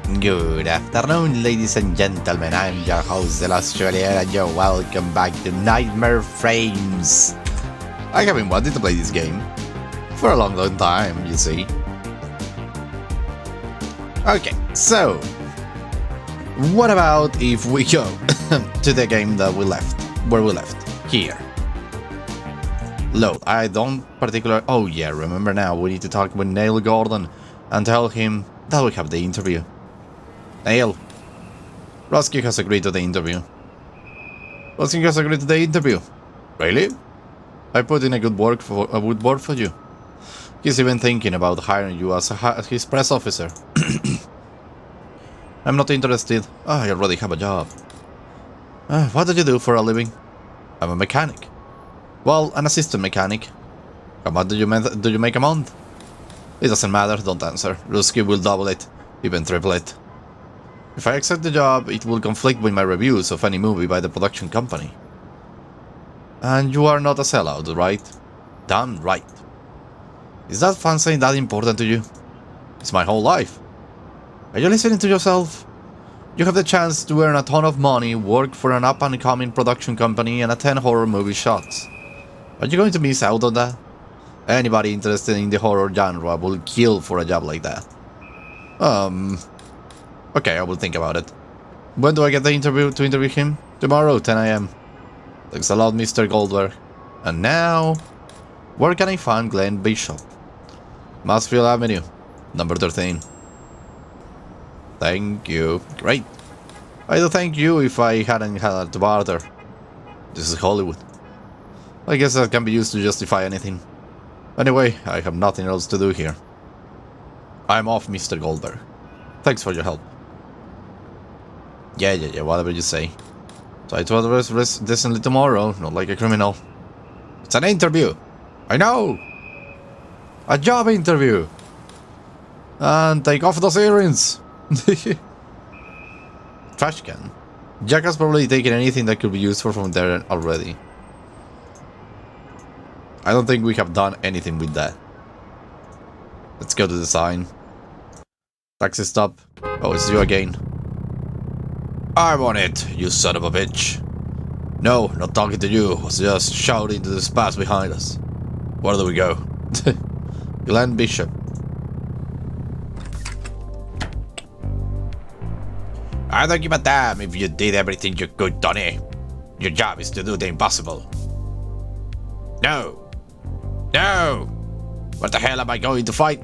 Good afternoon, ladies and gentlemen. I'm your host, the Australia, and you're welcome back to Nightmare Frames. I have been wanting to play this game for a long time, you see. Okay, so what about if we go to the game that we left, where we left, here. Load. I don't particularly... Oh yeah, remember now, we need to talk with Neil Gordon and tell him that we have the interview. Neil, Rusky has agreed to the interview. Rusky has agreed to the interview. Really? I put in a good word for you. He's even thinking about hiring you as his press officer. I'm not interested. I already have a job. What do you do for a living? I'm a mechanic. Well, an assistant mechanic. How much do you make a month? It doesn't matter, don't answer. Rusky will double it, even triple it. If I accept the job, it will conflict with my reviews of any movie by the production company. And you are not a sellout, right? Damn right. Is that fancy that important to you? It's my whole life. Are you listening to yourself? You have the chance to earn a ton of money, work for an up-and-coming production company, and attend horror movie shots. Are you going to miss out on that? Anybody interested in the horror genre will kill for a job like that. Okay, I will think about it. When do I get the interview to interview him? Tomorrow, 10 AM. Thanks a lot, Mr. Goldberg. And now, where can I find Glenn Bishop? Mansfield Avenue, number 13. Thank you. Great. I'd thank you if I hadn't had to barter. This is Hollywood. I guess that can be used to justify anything. Anyway, I have nothing else to do here. I'm off, Mr. Goldberg. Thanks for your help. Yeah, whatever you say. Try to address decently tomorrow, not like a criminal. It's an interview! I know! A job interview! And take off those earrings! Trash can. Jack has probably taken anything that could be useful from there already. I don't think we have done anything with that. Let's go to the sign. Taxi stop. Oh, it's you again. I'm on it, you son of a bitch. No, not talking to you. Was just shouting to the spaz behind us. Where do we go? Glenn Bishop. I don't give a damn if you did everything you could, Tony. Your job is to do the impossible. No. No! What the hell am I going to fight?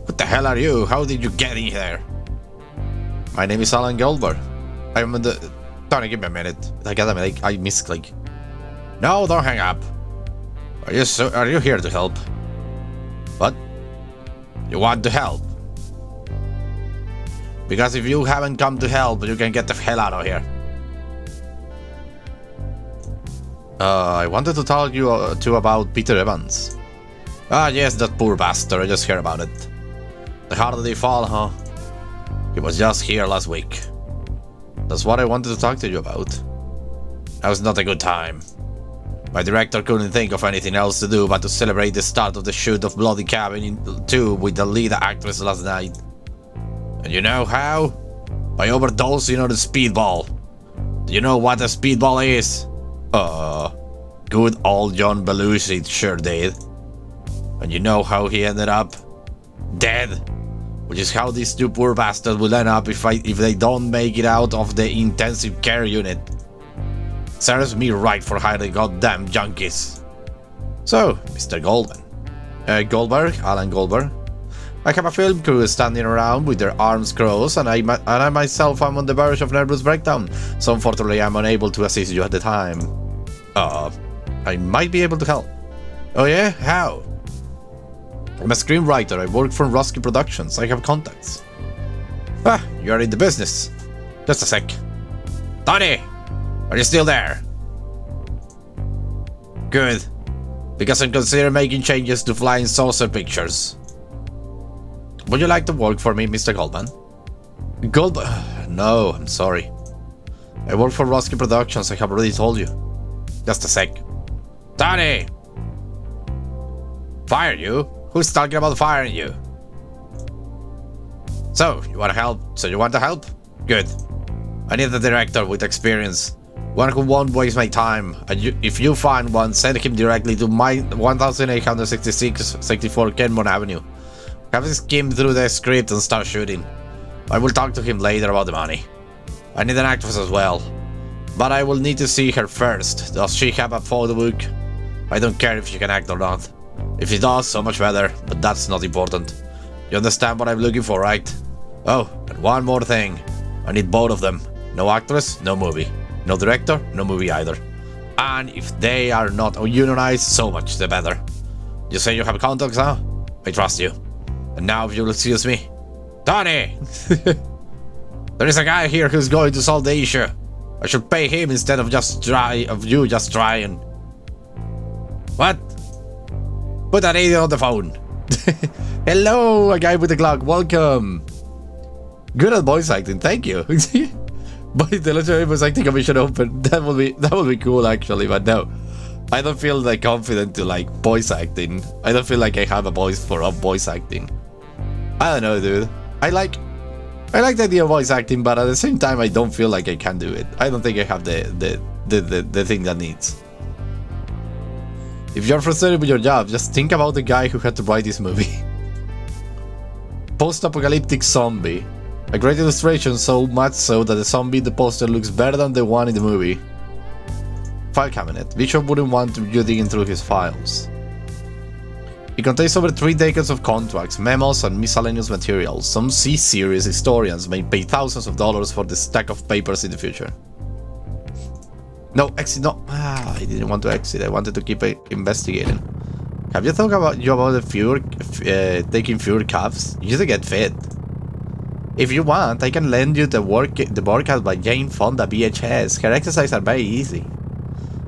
What the hell are you? How did you get in here? My name is Alan Goldberg. I'm in the... Tony, give me a minute. I misclick. No, don't hang up. Are you here to help? What? You want to help? Because if you haven't come to help, you can get the hell out of here. I wanted to tell you too about Peter Evans. Ah, yes, that poor bastard. I just heard about it. How did he fall, huh? He was just here last week. That's what I wanted to talk to you about. That was not a good time. My director couldn't think of anything else to do but to celebrate the start of the shoot of Bloody Cabin 2 with the lead actress last night. And you know how? By overdosing on the speedball. Do you know what a speedball is? Good old John Belushi sure did. And you know how he ended up? Dead. Which is how these two poor bastards will end up if they don't make it out of the intensive care unit. Serves me right for hiring goddamn junkies. So, Mr. Goldberg, Alan Goldberg. I have a film crew standing around with their arms crossed, and I myself am on the verge of nervous breakdown, so unfortunately I'm unable to assist you at the time. I might be able to help. Oh yeah? How? I'm a screenwriter. I work for Rusky Productions. I have contacts. Ah, you are in the business. Just a sec. Tony! Are you still there? Good. Because I'm considering making changes to Flying Saucer Pictures. Would you like to work for me, Mr. Goldman? Goldman? No, I'm sorry. I work for Rusky Productions. I have already told you. Just a sec. Tony! Fire you? Who's talking about firing you? So, you want help? So you want to help? Good. I need a director with experience. One who won't waste my time. And if you find one, send him directly to my 1866-64 Kenmore Avenue. Have him skim through the script and start shooting. I will talk to him later about the money. I need an actress as well. But I will need to see her first. Does she have a photo book? I don't care if she can act or not. If she does, so much better, but that's not important. You understand what I'm looking for, right? Oh, and one more thing. I need both of them. No actress, no movie. No director, no movie either. And if they are not unionized, so much the better. You say you have contacts, huh? I trust you. And now if you'll excuse me. Tony! There is a guy here who's going to solve the issue. I should pay him instead of you just trying. What? Put that idiot on the phone. Hello, a guy with a clock. Welcome. Good at voice acting. Thank you. But the legendary voice acting commission open. That would be cool actually. But no, I don't feel like confident to like voice acting. I don't feel like I have a voice for voice acting. I don't know, dude. I like the idea of voice acting, but at the same time, I don't feel like I can do it. I don't think I have the thing that needs. If you're frustrated with your job, just think about the guy who had to write this movie. Post-apocalyptic zombie. A great illustration, so much so that the zombie in the poster looks better than the one in the movie. File cabinet. Bishop wouldn't want you digging through his files. It contains over 3 decades of contracts, memos, and miscellaneous materials. Some C-series historians may pay thousands of dollars for this stack of papers in the future. No, exit, no. I didn't want to exit. I wanted to keep investigating. Have you thought about the taking fewer cabs? You should get fit. If you want, I can lend you the workout by Jane Fonda VHS. Her exercises are very easy.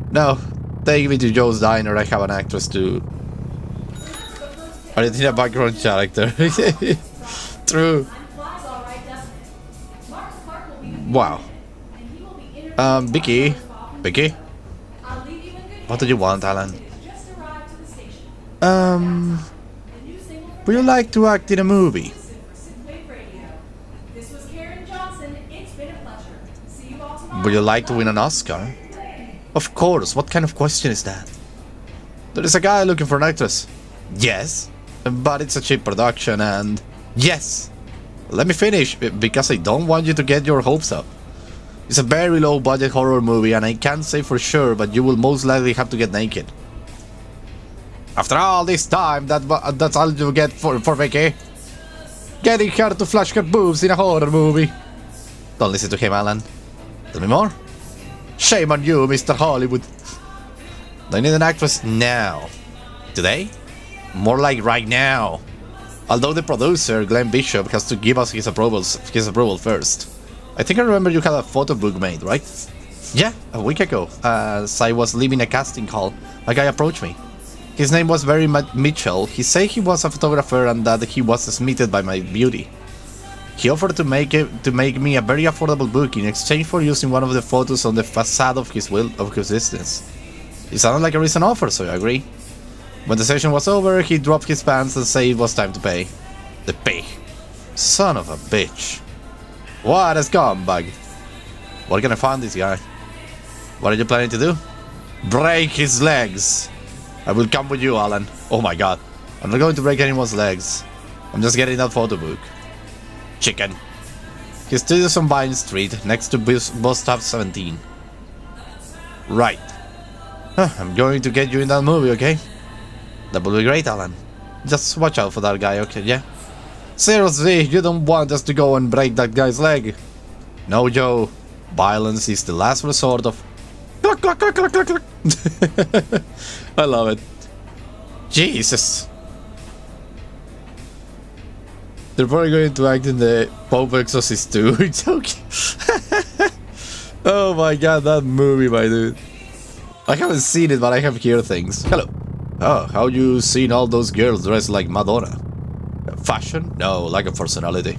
No, take me to Joe's Diner. I have an actress too. I need a background character. True. Wow. Vicky? What do you want, Alan? Would you like to act in a movie? Would you like to win an Oscar? Of course, what kind of question is that? There is a guy looking for an actress. Yes, but it's a cheap production and... Yes! Let me finish, because I don't want you to get your hopes up. It's a very low budget horror movie and I can't say for sure, but you will most likely have to get naked. After all this time, that's all you get for Vicky? Getting her to flash her boobs in a horror movie. Don't listen to him, Alan. Tell me more. Shame on you, Mr. Hollywood. I need an actress now. Today? More like right now. Although the producer, Glenn Bishop, has to give us his approval first. I think I remember you had a photo book made, right? Yeah, a week ago. As I was leaving a casting call, a guy approached me. His name was Barry Mitchell. He said he was a photographer and that he was smitten by my beauty. He offered to make me a very affordable book in exchange for using one of the photos on the facade of his business. It sounded like a recent offer, so I agreed. When the session was over, he dropped his pants and said it was time to pay. The pig. Son of a bitch. What a scumbag. Where can I find this guy? What are you planning to do? Break his legs. I will come with you, Alan. Oh my god. I'm not going to break anyone's legs. I'm just getting that photo book. Chicken. His studio's on Vine Street, next to Bus Stop 17. Right. I'm going to get you in that movie, okay? That will be great, Alan. Just watch out for that guy, okay, yeah? Seriously, you don't want us to go and break that guy's leg? No, Joe. Violence is the last resort of... I love it. Jesus. They're probably going to act in the Pope Exorcist 2. It's okay. Oh my god, that movie, my dude. I haven't seen it, but I have heard things. Hello. Oh, how you seen all those girls dressed like Madonna? Fashion? No, like a personality.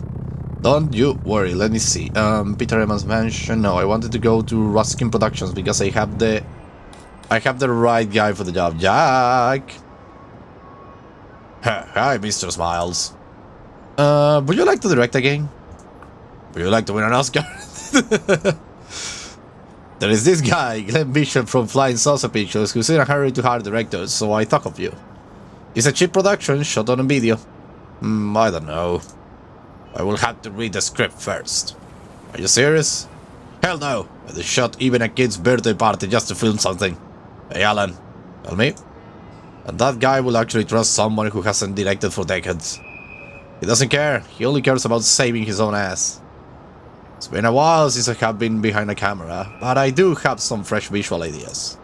Don't you worry, let me see. Peter Evans Mansion. No, I wanted to go to Ruskin Productions because I have the right guy for the job. Jack! Hi, Mr. Smiles. Would you like to direct again? Would you like to win an Oscar? There is this guy, Glenn Bishop from Flying Saucer Pictures, who's in a hurry to hire directors, so I thought of you. It's a cheap production, shot on a video. I don't know. I will have to read the script first. Are you serious? Hell no! They shot even a kid's birthday party just to film something. Hey Alan, tell me? And that guy will actually trust someone who hasn't directed for decades. He doesn't care, he only cares about saving his own ass. It's been a while since I have been behind a camera, but I do have some fresh visual ideas.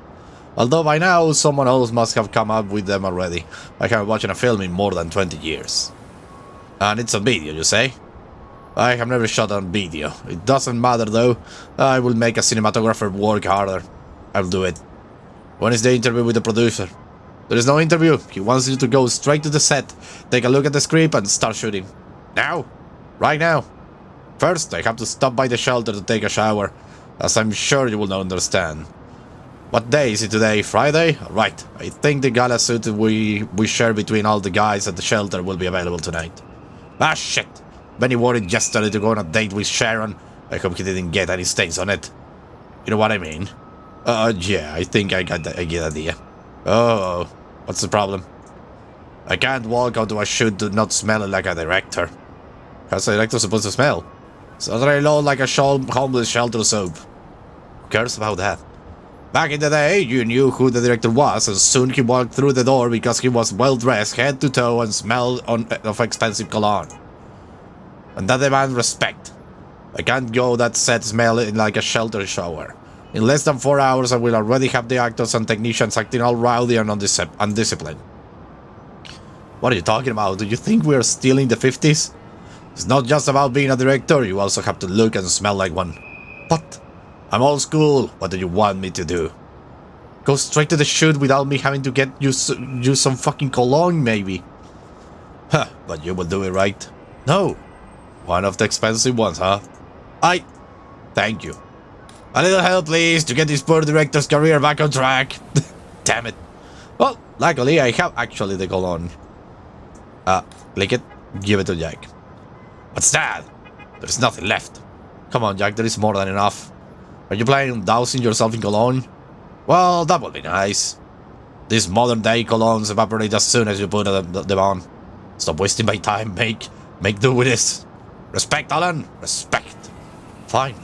Although by now, someone else must have come up with them already. I haven't watched a film in more than 20 years. And it's on video, you say? I have never shot on video. It doesn't matter though. I will make a cinematographer work harder. I'll do it. When is the interview with the producer? There is no interview. He wants you to go straight to the set, take a look at the script and start shooting. Now. Right now. First, I have to stop by the shelter to take a shower, as I'm sure you will not understand. What day is it today? Friday? Right. I think the gala suit we share between all the guys at the shelter will be available tonight. Ah, shit. Benny wore it yesterday to go on a date with Sharon. I hope he didn't get any stains on it. You know what I mean? Yeah, I think I get the idea. Oh, what's the problem? I can't walk onto a shoot to not smell like a director. How's a director supposed to smell? Sounds really low like a homeless shelter soap. Who cares about that? Back in the day, you knew who the director was, and soon he walked through the door because he was well dressed head to toe and smelled of expensive cologne. And that demands respect. I can't go that set smelling like a shelter shower. In less than 4 hours, I will already have the actors and technicians acting all rowdy and undisciplined. What are you talking about? Do you think we are still in the 50s? It's not just about being a director, you also have to look and smell like one. What? I'm old school. What do you want me to do? Go straight to the shoot without me having to use some fucking cologne, maybe. Huh, but you will do it, right? No. One of the expensive ones, huh? Thank you. A little help, please, to get this poor director's career back on track. Damn it. Well, luckily, I have actually the cologne. Click it. Give it to Jack. What's that? There's nothing left. Come on, Jack, there is more than enough. Are you planning on dousing yourself in cologne? Well, that would be nice. These modern-day colognes evaporate as soon as you put them on. Stop wasting my time, make do with this. Respect, Alan. Respect. Fine.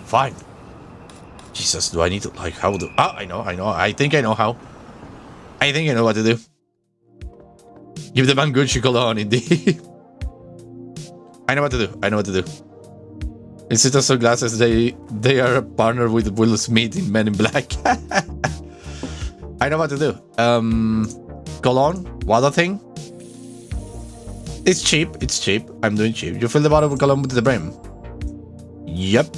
Jesus, do I need to, like, how do... Oh, I know. I think I know how. I think I know what to do. Give the man Gucci cologne, indeed. I know what to do. Instead of sunglasses, they are partnered with Will Smith in Men in Black. I know what to do. Cologne? Water thing? It's cheap. I'm doing cheap. You fill the bottle with cologne with the brim. Yep.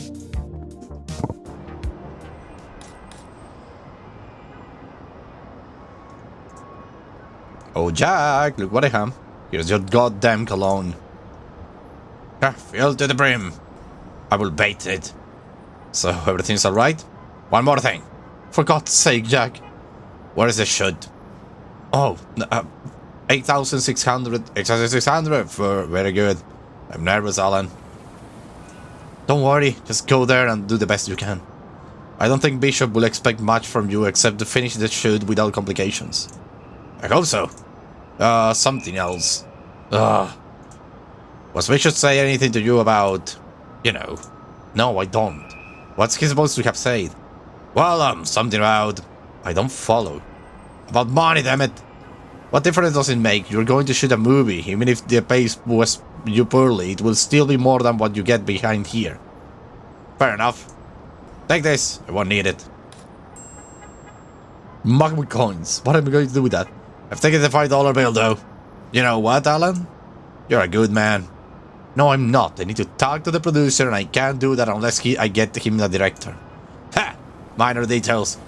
Oh, Jack, look what I have. Here's your goddamn cologne. Fill to the brim. I will bait it. So, everything's alright? One more thing. For God's sake, Jack. Where is the shoot? Oh, 8,600. 8,600. Very good. I'm nervous, Alan. Don't worry. Just go there and do the best you can. I don't think Bishop will expect much from you except to finish the shoot without complications. I hope so. Something else. Was Bishop say anything to you about... You know. No, I don't. What's he supposed to have said? Well, something about... I don't follow. About money, damn it. What difference does it make? You're going to shoot a movie. Even if the pace was you poorly, it will still be more than what you get behind here. Fair enough. Take this. I won't need it. Mug with coins. What am I going to do with that? I've taken the $5 bill, though. You know what, Alan? You're a good man. No, I'm not. I need to talk to the producer, and I can't do that unless I get him the director. Ha! Minor details.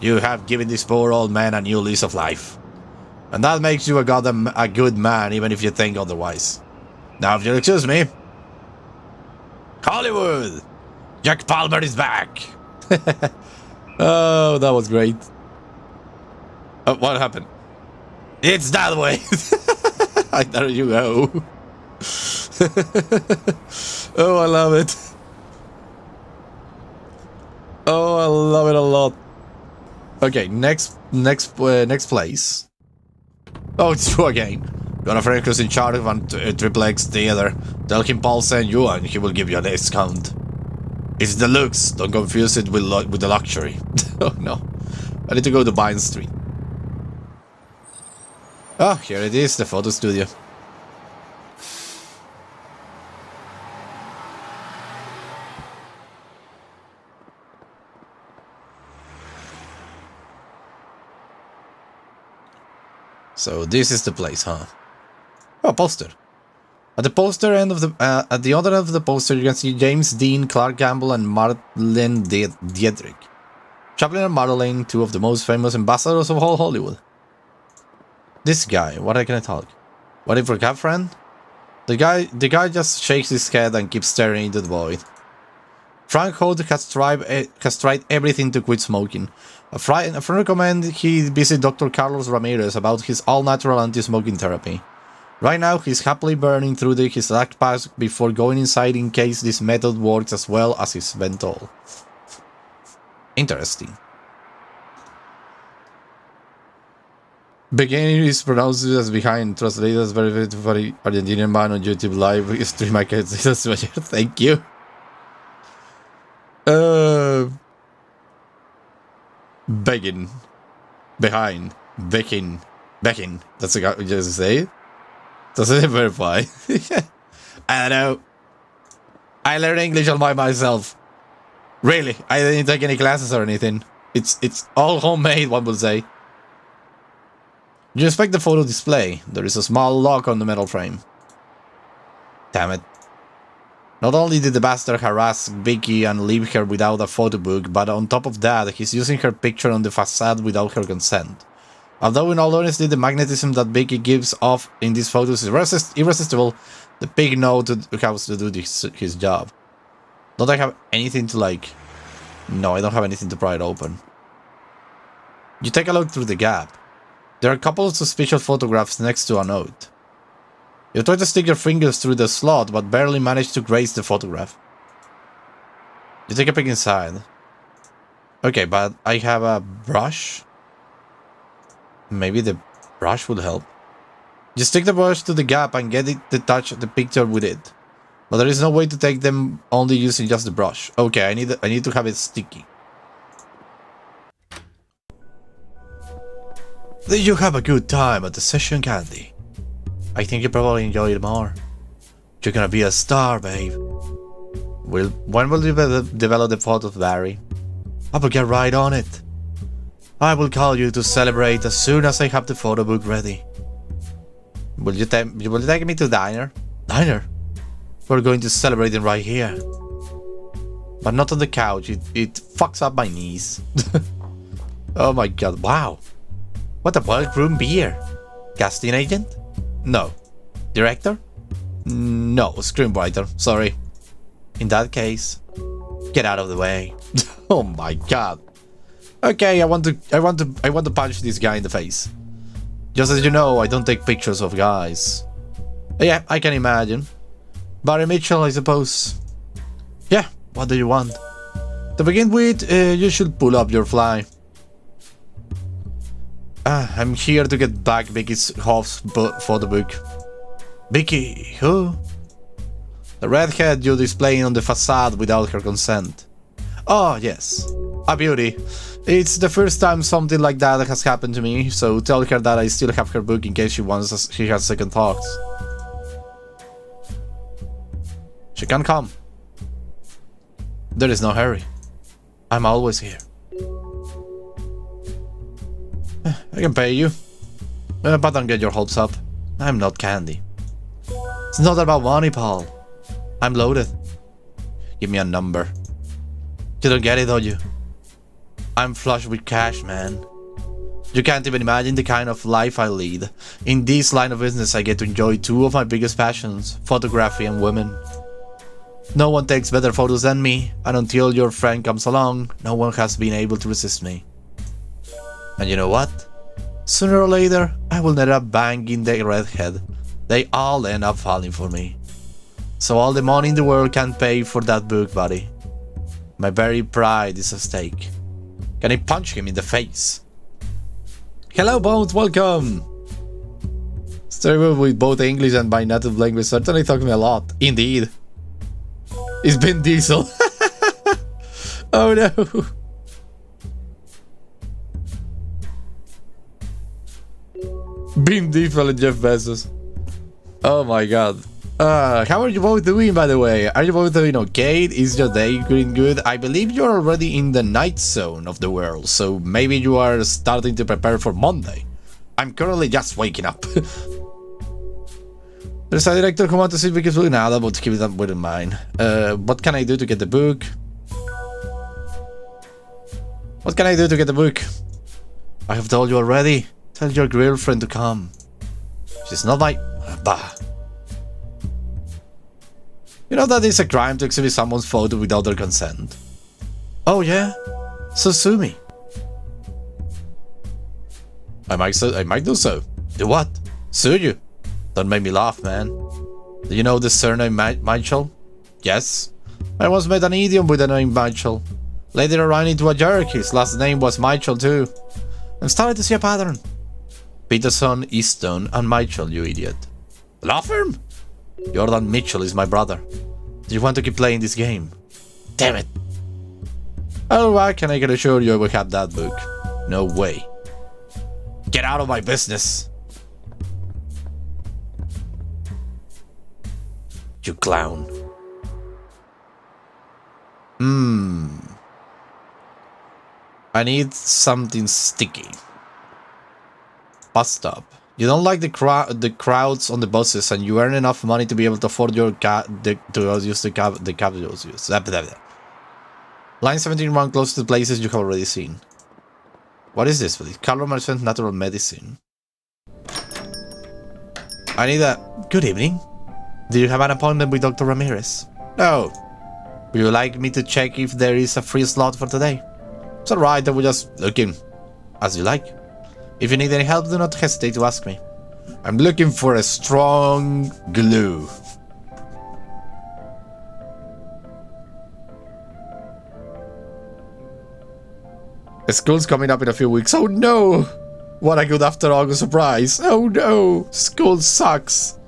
You have given this poor old man a new lease of life. And that makes you a good man, even if you think otherwise. Now, if you'll excuse me... Hollywood! Jack Palmer is back! Oh, that was great. What happened? It's that way! There you go. Oh, I love it. Oh, I love it a lot. Okay, next place. Oh, it's true again. Got a friend who's in charge of a Triple X theater. Tell him Paul sent you and he will give you a discount. It's the looks, don't confuse it with the luxury. Oh no. I need to go to Vine Street. Oh, here it is, the photo studio. So this is the place, huh? Oh, poster. At the poster end of the at the other end of the poster, you can see James Dean, Clark Gable, and Marlene Dietrich. Chaplin and Marlene, two of the most famous ambassadors of all Hollywood. This guy, what can I talk? What if we have friend? The guy just shakes his head and keeps staring into the void. Frank Holt has tried everything to quit smoking. A friend recommended he visit Dr. Carlos Ramirez about his all-natural anti-smoking therapy. Right now, he's happily burning through his last pack before going inside in case this method works as well as he's been told. Interesting. Beginning is pronounced as behind, translated as very Argentinian man on YouTube live stream. I can see that's what you thank you. Begging. Behind. Becking. Becking. That's the guy we just say. Doesn't it verify? I don't know. I learned English all by myself. Really, I didn't take any classes or anything. It's all homemade, one would say. You inspect the photo display. There is a small lock on the metal frame. Damn it. Not only did the bastard harass Vicky and leave her without a photo book, but on top of that, he's using her picture on the facade without her consent. Although in all honesty, the magnetism that Vicky gives off in these photos is irresistible, the pig knows how to do his job. Don't I have anything to like... No, I don't have anything to pry it open. You take a look through the gap. There are a couple of suspicious photographs next to a note. You try to stick your fingers through the slot, but barely manage to graze the photograph. You take a peek inside. Okay, but I have a brush. Maybe the brush would help. You stick the brush to the gap and get it to touch the picture with it. But there is no way to take them only using just the brush. Okay, I need to have it sticky. Did you have a good time at the session, Candy? I think you probably enjoy it more. You're gonna be a star, babe. When will you develop the photos, Barry? I will get right on it. I will call you to celebrate as soon as I have the photo book ready. Will you take me to diner? Diner? We're going to celebrate it right here. But not on the couch, it fucks up my knees. Oh my god, wow. What a workroom beer. Casting agent? No. Director? No, screenwriter, sorry. In that case, get out of the way. Oh my god. Okay, I want to punch this guy in the face. Just as you know, I don't take pictures of guys. Yeah, I can imagine. Barry Mitchell, I suppose. Yeah, what do you want? To begin with, you should pull up your fly. I'm here to get back Vicky's Hoff's photo book. Vicky, who? The redhead you're displaying on the facade without her consent. Oh, yes. A beauty. It's the first time something like that has happened to me, so tell her that I still have her book in case she has second thoughts. She can come. There is no hurry. I'm always here. I can pay you. But don't get your hopes up. I'm not Candy. It's not about money, Paul. I'm loaded. Give me a number. You don't get it, do you? I'm flush with cash, man. You can't even imagine the kind of life I lead. In this line of business, I get to enjoy two of my biggest passions, photography and women. No one takes better photos than me, and until your friend comes along, no one has been able to resist me. And you know what? Sooner or later, I will end up banging the redhead. They all end up falling for me. So all the money in the world can't pay for that book, buddy. My very pride is at stake. Can I punch him in the face? Hello, Bones, welcome! Starting with both English and my native language certainly taught me a lot. Indeed. It's Vin Diesel. Oh no. Vin Diesel and Jeff Bezos. Oh my god. How are you both doing, by the way? Are you both doing okay? Is your day going good? I believe you're already in the night zone of the world, so maybe you are starting to prepare for Monday. I'm currently just waking up. There's a director who wants to see if we can do nada, but keep it with in mind. What can I do to get the book? What can I do to get the book? I have told you already. Tell your girlfriend to come. She's not my... Bah. You know that it's a crime to exhibit someone's photo without their consent? Oh yeah? So sue me. I might do so. Do what? Sue you? Don't make me laugh, man. Do you know the surname Michael? Yes. I once met an idiot with the name Michael. Later I ran into a jerk. His last name was Michael too. I'm starting to see a pattern. Peterson, Easton, and Michael, you idiot. Law firm? Jordan Mitchell is my brother. Do you want to keep playing this game? Damn it. Oh, why can I assure you I will have that book? No way. Get out of my business. You clown. I need something sticky. Bus stop. You don't like the crowds on the buses, and you earn enough money to be able to afford your to use the cab you use. Line 17 run close to the places you have already seen. What is this, please? Carlo Merchant Natural Medicine. I need a... Good evening. Do you have an appointment with Dr. Ramirez? No. Would you like me to check if there is a free slot for today? It's alright, I will just look in. As you like. If you need any help, do not hesitate to ask me. I'm looking for a strong glue. School's coming up in a few weeks. Oh no! What a good after August surprise. Oh no! School sucks.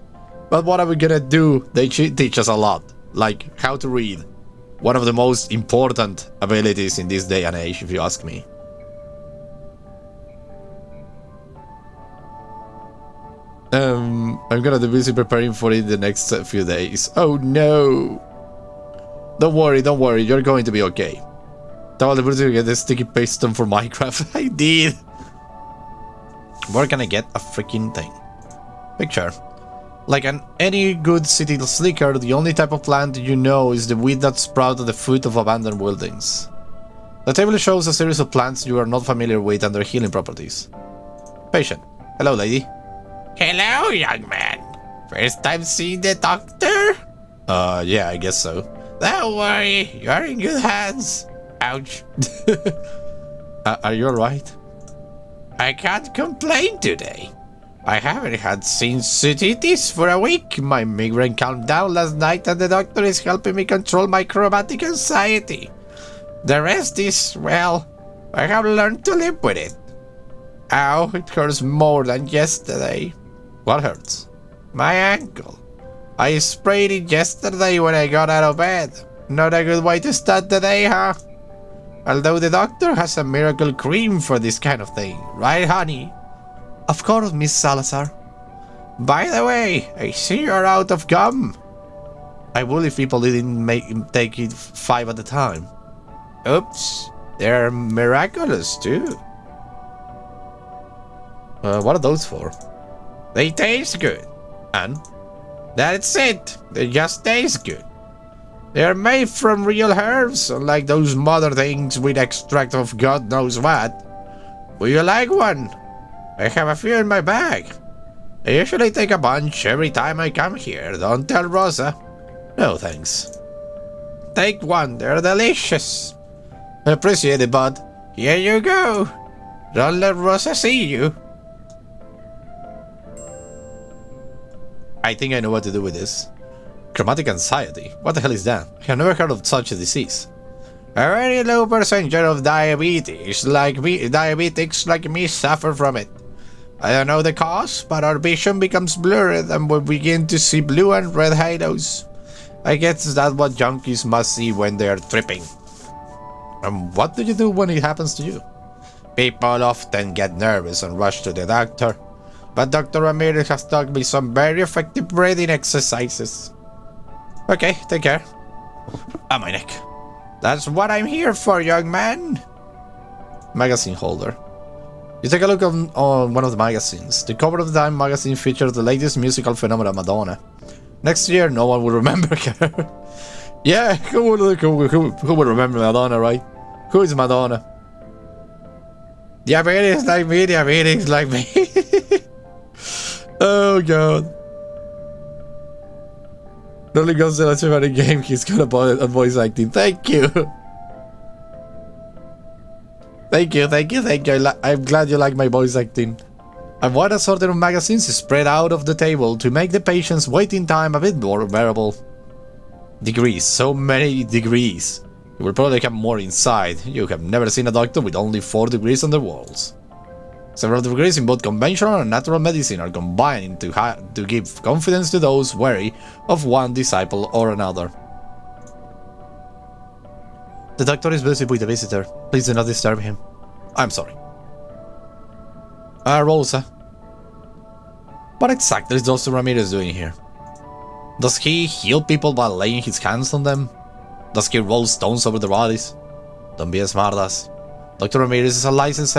But what are we gonna do? They teach us a lot. Like how to read. One of the most important abilities in this day and age, if you ask me. I'm gonna be busy preparing for it the next few days. Oh no! Don't worry, you're going to be okay. Tell the person to get the sticky piston for Minecraft. I did! Where can I get a freaking thing? Picture. Like any good city slicker, the only type of plant you know is the weed that sprouts at the foot of abandoned buildings. The table shows a series of plants you are not familiar with and their healing properties. Patient. Hello, lady. Hello, young man. First time seeing the doctor? Yeah, I guess so. Don't worry, you're in good hands. Ouch. Are you alright? I can't complain today. I haven't had sinusitis for a week. My migraine calmed down last night and the doctor is helping me control my chromatic anxiety. The rest is, well, I have learned to live with it. Ow, it hurts more than yesterday. What hurts? My ankle. I sprained it yesterday when I got out of bed. Not a good way to start the day, huh? Although the doctor has a miracle cream for this kind of thing, right, honey? Of course, Miss Salazar. By the way, I see you're out of gum. I would if people didn't take it 5 at a time. Oops, they're miraculous too. What are those for? They taste good. And? That's it. They just taste good. They're made from real herbs, unlike those modern things with extract of God knows what. Would you like one? I have a few in my bag. I usually take a bunch every time I come here. Don't tell Rosa. No, thanks. Take one. They're delicious. Appreciate it, bud. Here you go. Don't let Rosa see you. I think I know what to do with this. Chromatic anxiety? What the hell is that? I have never heard of such a disease. A very low percentage of diabetics like me suffer from it. I don't know the cause, but our vision becomes blurred and we begin to see blue and red halos. I guess that's what junkies must see when they are tripping. And what do you do when it happens to you? People often get nervous and rush to the doctor, but Dr. Ramirez has taught me some very effective breathing exercises. Okay, take care. Ah, my neck. That's what I'm here for, young man. Magazine holder. You take a look on one of the magazines. The cover of the Time magazine features the latest musical phenomenon, Madonna. Next year, no one will remember her. Yeah, who would remember Madonna, right? Who is Madonna? Diabetes like me, diabetes like me. Oh god. The only Godzilla cinematic game he's got a voice acting. Thank you. Thank you. I'm glad you like my voice acting. And what assortment of magazines is spread out of the table to make the patient's waiting time a bit more bearable. Degrees. So many degrees. You will probably have more inside. You have never seen a doctor with only 4 degrees on the walls. Several degrees in both conventional and natural medicine are combining to give confidence to those wary of one disciple or another. The doctor is busy with a visitor. Please do not disturb him. I'm sorry. Rosa. What exactly is Dr. Ramirez doing here? Does he heal people by laying his hands on them? Does he roll stones over their bodies? Don't be a smartass. Dr. Ramirez is a licensed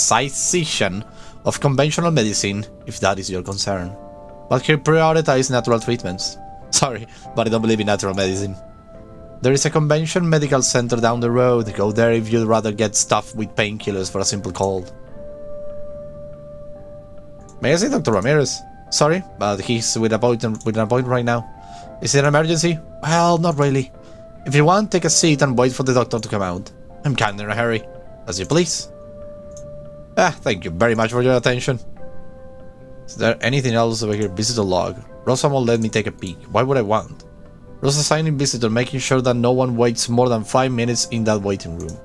physician of conventional medicine, if that is your concern. But he prioritizes natural treatments. Sorry, but I don't believe in natural medicine. There is a convention medical center down the road. Go there if you'd rather get stuffed with painkillers for a simple cold. May I see Dr. Ramirez? Sorry, but he's with an appointment right now. Is it an emergency? Well, not really. If you want, take a seat and wait for the doctor to come out. I'm kinda in a hurry. As you please. Thank you very much for your attention. Is there anything else over here? Visitor log. Rosa won't let me take a peek. Why would I want? Rosa signing visitor, making sure that no one waits more than 5 minutes in that waiting room.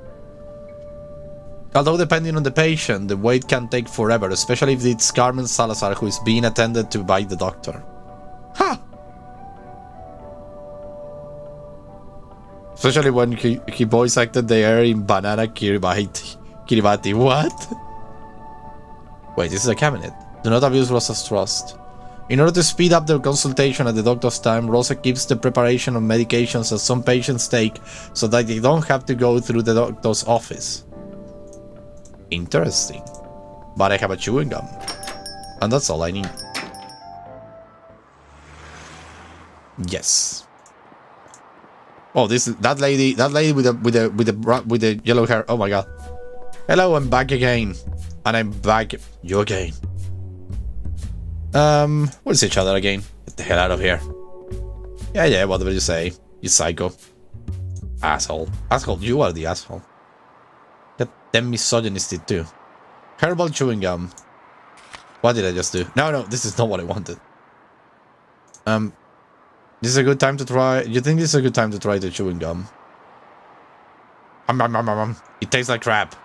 Although depending on the patient, the wait can take forever, especially if it's Carmen Salazar who is being attended to by the doctor. Ha! Especially when he voice acted the air in Banana Kiribati. What? Wait, this is a cabinet. Do not abuse Rosa's trust. In order to speed up the consultation at the doctor's time, Rosa keeps the preparation of medications that some patients take so that they don't have to go through the doctor's office. Interesting. But I have a chewing gum. And that's all I need. Yes. Oh, that lady with the yellow hair. Oh my god. Hello, I'm back again. And I'm back you again. We'll see each other again. Get the hell out of here. Yeah, whatever you say. You psycho. Asshole. Asshole, you are the asshole. That damn misogynistic too. Herbal chewing gum. What did I just do? No, this is not what I wanted. This is a good time to try. You think this is a good time to try the chewing gum? It tastes like crap.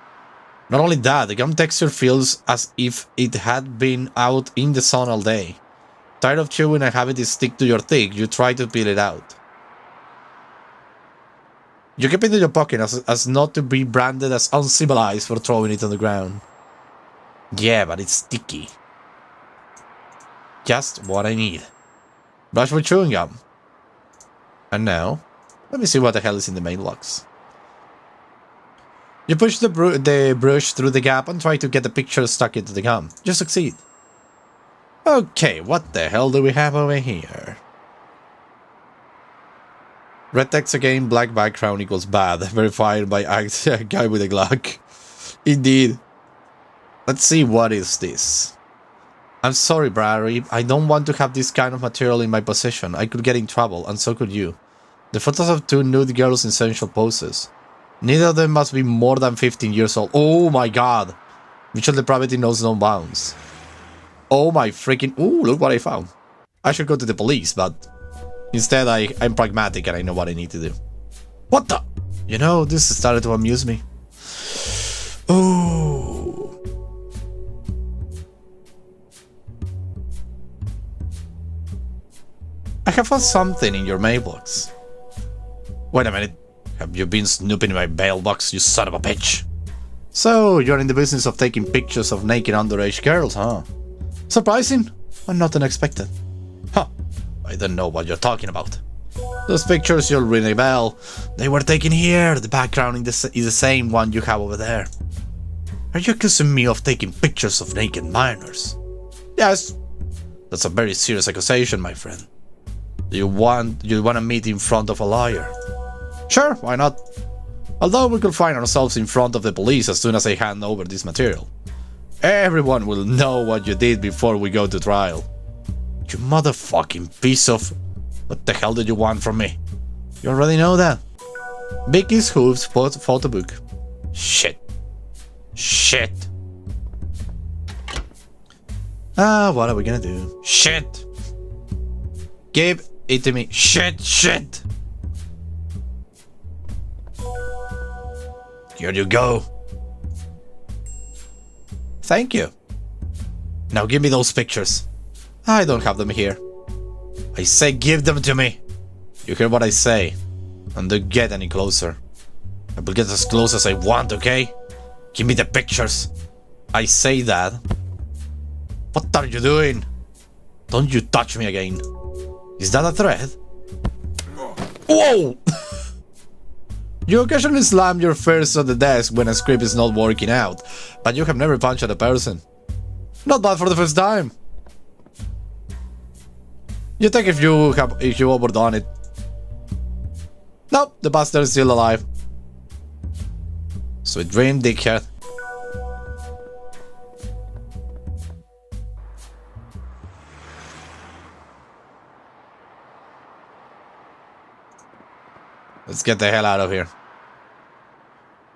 Not only that, the gum texture feels as if it had been out in the sun all day. Tired of chewing and having it stick to your teeth, you try to peel it out. You keep it in your pocket as not to be branded as uncivilized for throwing it on the ground. Yeah, but it's sticky. Just what I need. Brush for chewing gum. And now, let me see what the hell is in the mailbox. You push the brush through the gap and try to get the picture stuck into the gum. You succeed. Okay, what the hell do we have over here? Red text again, black background equals bad. Verified by a guy with a Glock. Indeed. Let's see, what is this? I'm sorry, Bradley. I don't want to have this kind of material in my possession. I could get in trouble, and so could you. The photos of 2 nude girls in sensual poses. Neither of them must be more than 15 years old. Oh my god. Visual depravity knows no bounds. Oh my freaking... Ooh, look what I found. I should go to the police, but... Instead, I'm pragmatic and I know what I need to do. What the? You know, this started to amuse me. Oh. I have found something in your mailbox. Wait a minute. Have you been snooping in my mailbox, you son of a bitch? So, you're in the business of taking pictures of naked underage girls, huh? Surprising, but not unexpected. Huh. I don't know what you're talking about. Those pictures you'll ring a bell. They were taken here. The background is the same one you have over there. Are you accusing me of taking pictures of naked minors? Yes. That's a very serious accusation, my friend. You want to meet in front of a lawyer? Sure, why not? Although we could find ourselves in front of the police as soon as I hand over this material. Everyone will know what you did before we go to trial. You motherfucking piece of... What the hell did you want from me? You already know that. Vicky's Hooves photo book. Shit. Shit. What are we gonna do? Shit. Give it to me. Shit. Here you go. Thank you. Now give me those pictures. I don't have them here. I say give them to me. You hear what I say? And don't get any closer. I will get as close as I want, okay? Give me the pictures. I say that. What are you doing? Don't you touch me again. Is that a threat? Whoa! You occasionally slam your fist on the desk when a script is not working out, but you have never punched at a person. Not bad for the first time. You think if you overdone it. Nope, the bastard is still alive. Sweet dream, dickhead. Let's get the hell out of here.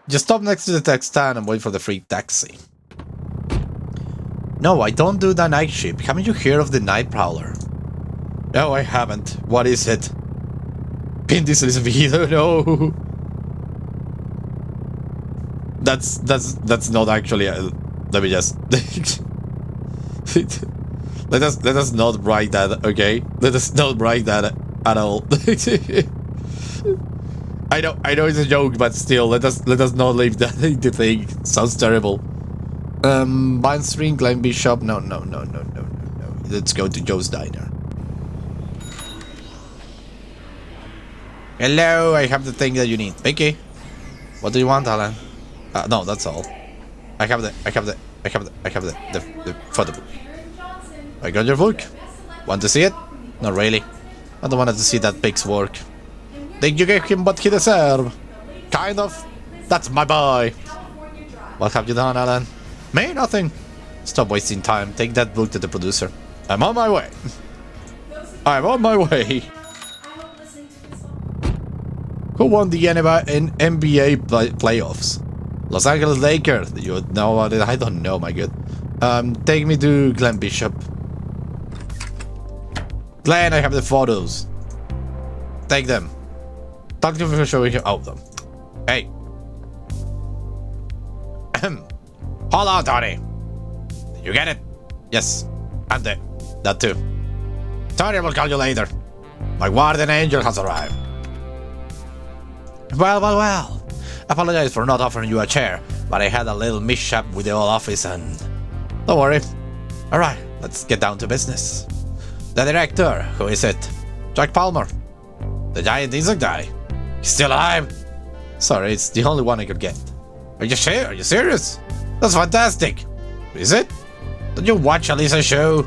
Just stop next to the taxi stand and wait for the free taxi. No, I don't do the night shift. Haven't you heard of the Night Prowler? No, I haven't. What is it? Vin Diesel is Vito, no. That's not actually. Let me just. let us not write that, okay? Let us not write that at all. I know it's a joke, but still, let us not leave that in the thing. Sounds terrible. Vine String, Glen Bishop. No. Let's go to Joe's Diner. Hello, I have the thing that you need. Vicky, what do you want, Alan? No, that's all. I have the photo book. I got your book. Want to see it? Not really. I don't want to see that pig's work. Did you give him what he deserved? Kind of. That's my boy. What have you done, Alan? Me? Nothing. Stop wasting time. Take that book to the producer. I'm on my way. I'm on my way. Who won the NBA playoffs? Los Angeles Lakers. You know what? I don't know, my god. Take me to Glen Bishop. Glenn, I have the photos. Take them. Thank you for showing out them. Hey. Hold on, Tony. You get it? Yes. And that too. Tony will call you later. My guardian angel has arrived. Well. Apologize for not offering you a chair, but I had a little mishap with the old office and... Don't worry. Alright, let's get down to business. The director, who is it? Jack Palmer. The giant insect guy. He's still alive? Sorry, it's the only one I could get. Are you sure? Are you serious? That's fantastic. Is it? Don't you watch Alisa's show?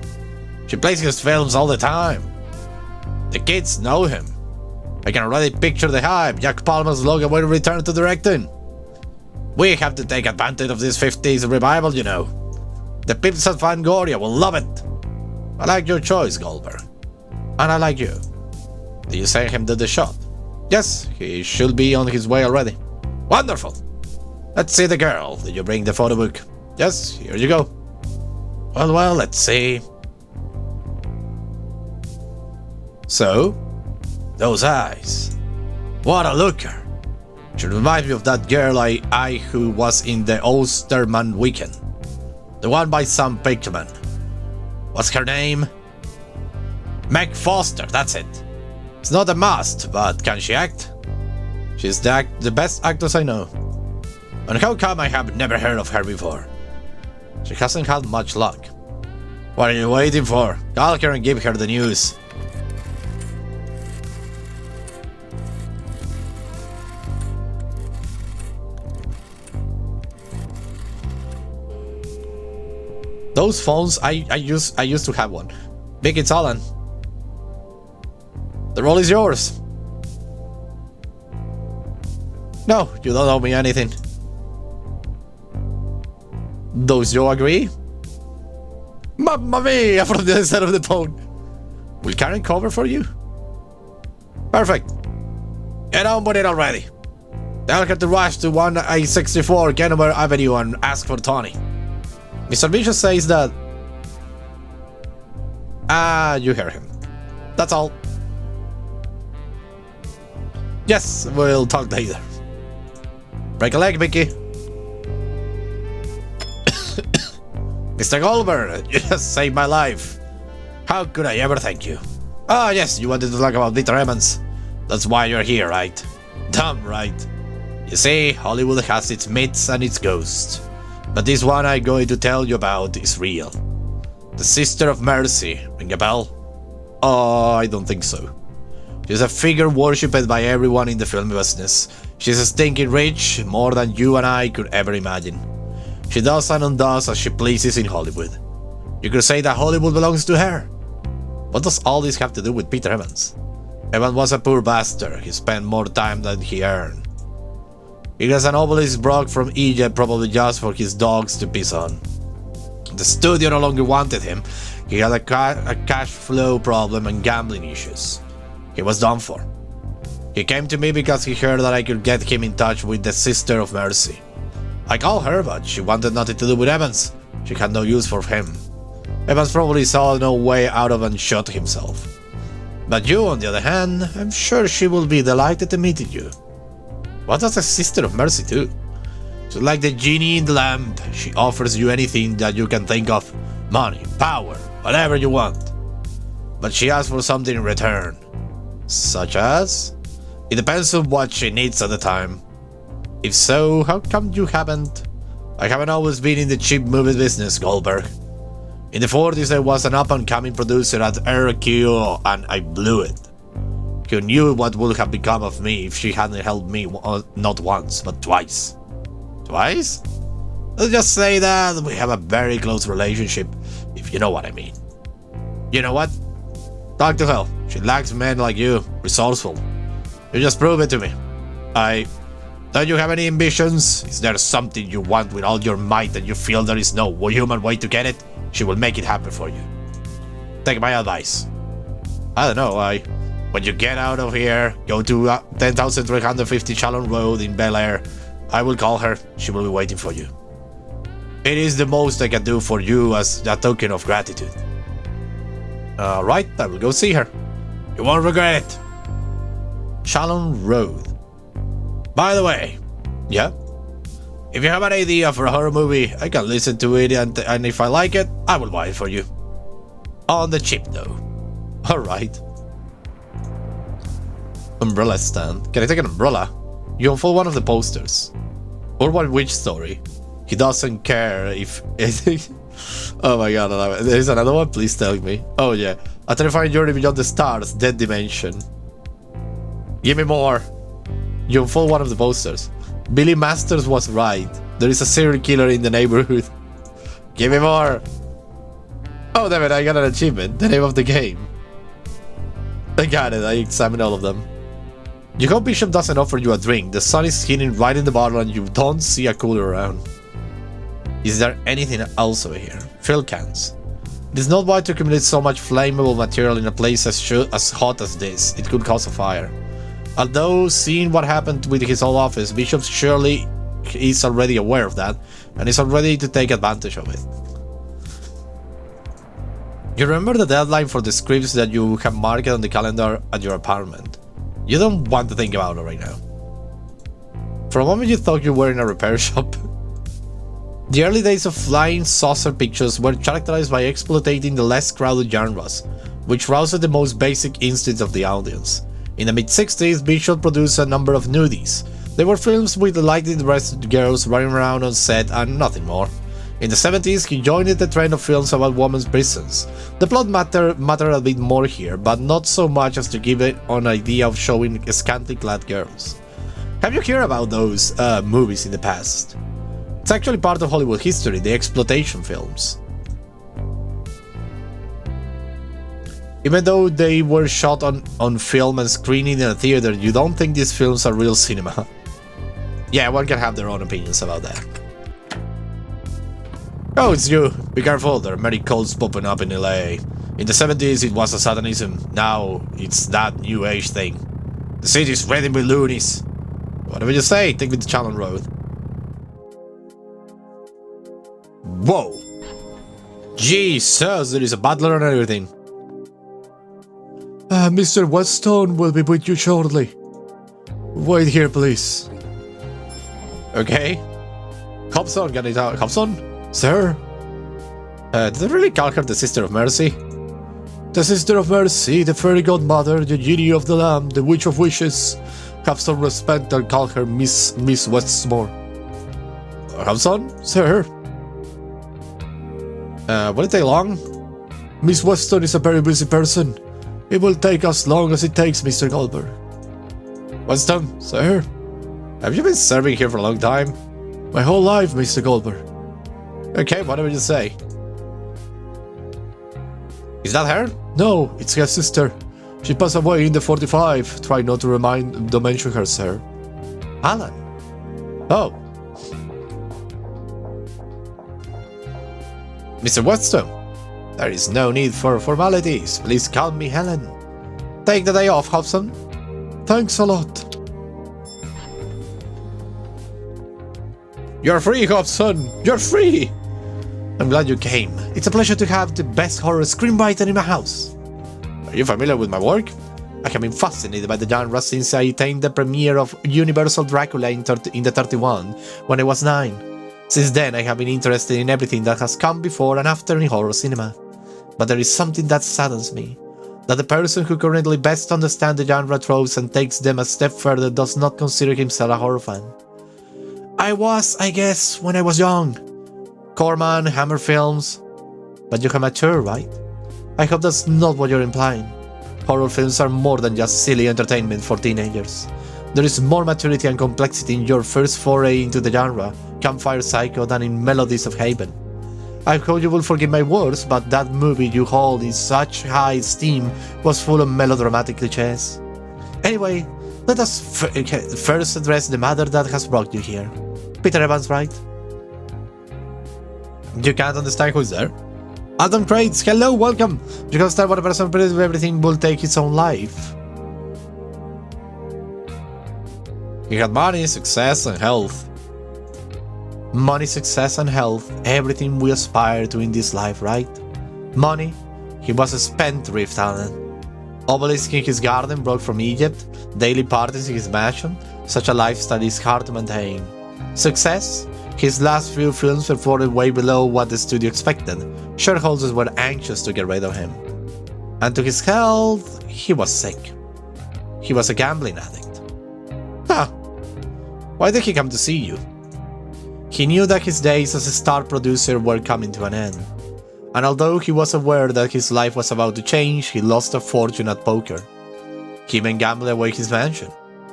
She plays his films all the time. The kids know him. I can already picture the hype. Jack Palmer's logo will return to directing. We have to take advantage of this 50s revival, you know. The peeps at Fangoria will love it. I like your choice, Goldberg. And I like you. Did you send him to the shop? Yes, he should be on his way already. Wonderful. Let's see the girl. Did you bring the photo book? Yes, here you go. Well, let's see. So, Those eyes. What a looker. She reminds me of that girl I who was in the Osterman weekend. The one by Sam Pickerman. What's her name? Meg Foster, that's it. It's not a must, but can she act? She's the best actress I know. And how come I have never heard of her before? She hasn't had much luck. What are you waiting for? Call her and give her the news. Those phones, I used to have one. Big it's Alan. The role is yours. No, you don't owe me anything. Does you agree? Mamma mia, from the other side of the phone. Will Karen cover for you? Perfect. Get on with it already. Tell her to rush to 1864 Kennemer Avenue and ask for Tony. Mr. Bishop says that... you hear him. That's all. Yes, we'll talk later. Break a leg, Vicky. Mr. Goldberg, you just saved my life. How could I ever thank you? Ah, yes, you wanted to talk about Peter Evans. That's why you're here, right? Damn right. You see, Hollywood has its myths and its ghosts. But this one I'm going to tell you about is real. The Sister of Mercy. Ring a bell? Oh, I don't think so. She's a figure worshipped by everyone in the film business. She's stinking rich, more than you and I could ever imagine. She does and undoes as she pleases in Hollywood. You could say that Hollywood belongs to her. What does all this have to do with Peter Evans? Evans was a poor bastard. He spent more time than he earned. He has an obelisk brought from Egypt probably just for his dogs to piss on. The studio no longer wanted him. He had a cash flow problem and gambling issues. He was done for. He came to me because he heard that I could get him in touch with the Sister of Mercy. I called her, but she wanted nothing to do with Evans. She had no use for him. Evans probably saw no way out of and shot himself. But you, on the other hand, I'm sure she will be delighted to meet you. What does a Sister of Mercy do? She's like the genie in the lamp. She offers you anything that you can think of. Money, power, whatever you want. But she asks for something in return. Such as? It depends on what she needs at the time. If so, how come you haven't? I haven't always been in the cheap movie business, Goldberg. In the 40s there was an up-and-coming producer at RQ and I blew it. Who knew what would have become of me if she hadn't helped me not once, but twice. Twice? Let's just say that we have a very close relationship, if you know what I mean. You know what? Talk to her. She likes men like you, resourceful. You just prove it to me. Don't you have any ambitions? Is there something you want with all your might and you feel there is no human way to get it? She will make it happen for you. Take my advice. I don't know, when you get out of here, go to 10,350 Chalon Road in Bel Air. I will call her. She will be waiting for you. It is the most I can do for you as a token of gratitude. Right, I will go see her. You won't regret it. Chalon Road. By the way, yeah? If you have an idea for a horror movie, I can listen to it and if I like it, I will buy it for you. On the cheap though. Alright. Umbrella stand. Can I take an umbrella? You unfold one of the posters. Or one witch story. He doesn't care if... Oh my god, I love it. There's another one? Please tell me. Oh yeah. A terrifying journey beyond the stars. Dead dimension. Give me more. You unfold one of the posters. Billy Masters was right. There is a serial killer in the neighborhood. Give me more. Oh damn it, I got an achievement. The name of the game. I got it, I examined all of them. Your hope Bishop doesn't offer you a drink. The sun is hitting right in the bottle and you don't see a cooler around. Is there anything else over here? Fill cans. It is not wise to accumulate so much flammable material in a place as hot as this. It could cause a fire. Although, seeing what happened with his old office, Bishop surely is already aware of that, and is ready to take advantage of it. You remember the deadline for the scripts that you have marked on the calendar at your apartment. You don't want to think about it right now. For a moment you thought you were in a repair shop. The early days of flying saucer pictures were characterized by exploiting the less crowded genres, which roused the most basic instincts of the audience. In the mid-60s, Bishop produced a number of nudies. They were films with lightly dressed girls running around on set and nothing more. In the 70s, he joined the trend of films about women's prisons. The plot mattered a bit more here, but not so much as to give it an idea of showing scantily clad girls. Have you heard about those movies in the past? It's actually part of Hollywood history, the exploitation films. Even though they were shot on film and screening in a theater, you don't think these films are real cinema. Yeah, one can have their own opinions about that. Oh, it's you. Be careful, there are many cults popping up in LA. In the 70s it was a Satanism, now it's that new age thing. The city's ready with loonies. Whatever you say, take me to Chalon Road. Whoa! Jesus, there is a butler and everything. Mr. Whetstone will be with you shortly. Wait here, please. Okay. Hobson, get it out. Hobson? Sir? Did they really call her the Sister of Mercy? The Sister of Mercy, the Fairy Godmother, the Genie of the Lamb, the Witch of Wishes. Have some respect and call her Miss Westmore. Hobson? Sir? Will it take long? Miss Weston is a very busy person. It will take as long as it takes, Mr. Goldberg. Weston, sir? Have you been serving here for a long time? My whole life, Mr. Goldberg. Okay, whatever you say. Is that her? No, it's her sister. She passed away in the 45. Try not to mention her, sir. Alan? Oh. Mr. Whetstone, there is no need for formalities. Please call me Helen. Take the day off, Hobson. Thanks a lot. You're free, Hobson. You're free. I'm glad you came. It's a pleasure to have the best horror screenwriter in my house. Are you familiar with my work? I have been fascinated by the genre since I attained the premiere of Universal Dracula in the 31 when I was 9. Since then, I have been interested in everything that has come before and after in horror cinema. But there is something that saddens me. That the person who currently best understands the genre tropes and takes them a step further does not consider himself a horror fan. I was, I guess, when I was young. Corman, Hammer Films. But you have matured, right? I hope that's not what you're implying. Horror films are more than just silly entertainment for teenagers. There is more maturity and complexity in your first foray into the genre, Campfire Psycho, than in Melodies of Haven. I hope you will forgive my words, but that movie you hold in such high esteem was full of melodramatic cliches. Anyway, let us first address the matter that has brought you here. Peter Evans, right? You can't understand who's there? Adam Crates, hello, welcome! You can start what a person believes everything will take its own life. He had money, success, and health. Money, success, and health, everything we aspire to in this life, right? Money, he was a spendthrift, Alan. Obelisk in his garden brought from Egypt, daily parties in his mansion, such a lifestyle is hard to maintain. Success, his last few films performed way below what the studio expected. Shareholders were anxious to get rid of him. And to his health, he was sick. He was a gambling addict. Huh. Why did he come to see you? He knew that his days as a star producer were coming to an end. And although he was aware that his life was about to change, he lost a fortune at poker. He even gambled away his mansion.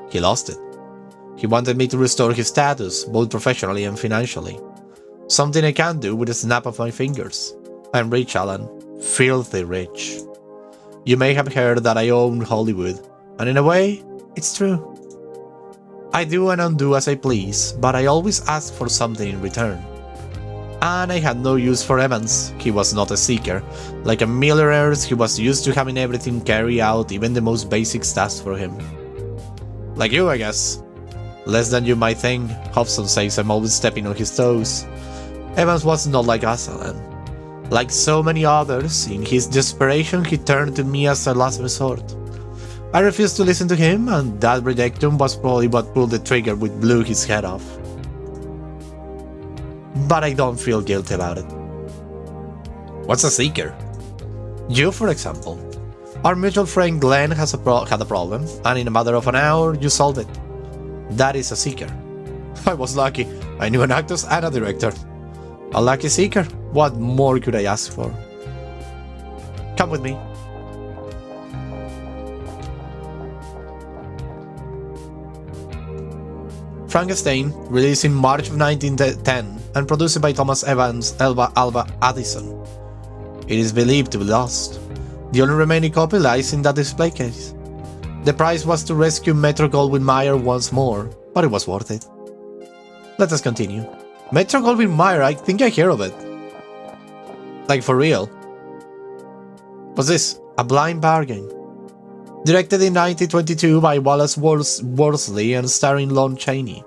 He lost it. He wanted me to restore his status, both professionally and financially. Something I can't do with a snap of my fingers. I'm rich, Alan. Filthy rich. You may have heard that I own Hollywood, and in a way, it's true. I do and undo as I please, but I always ask for something in return. And I had no use for Evans. He was not a seeker. Like a millionaire, he was used to having everything carry out, even the most basic tasks for him. Like you, I guess. Less than you might think. Hobson says I'm always stepping on his toes. Evans was not like us, Alan. Like so many others, in his desperation he turned to me as a last resort. I refused to listen to him, and that rejection was probably what pulled the trigger which blew his head off. But I don't feel guilty about it. What's a seeker? You, for example. Our mutual friend Glenn had a problem, and in a matter of an hour, you solved it. That is a seeker. I was lucky. I knew an actor and a director. A lucky seeker. What more could I ask for? Come with me. Frankenstein, released in March of 1910 and produced by Thomas Evans Alva Addison. It is believed to be lost. The only remaining copy lies in that display case. The price was to rescue Metro-Goldwyn-Mayer once more, but it was worth it. Let us continue. Metro-Goldwyn-Mayer, I think I hear of it. Like for real. What's this? A Blind Bargain. Directed in 1922 by Wallace Worsley and starring Lon Chaney.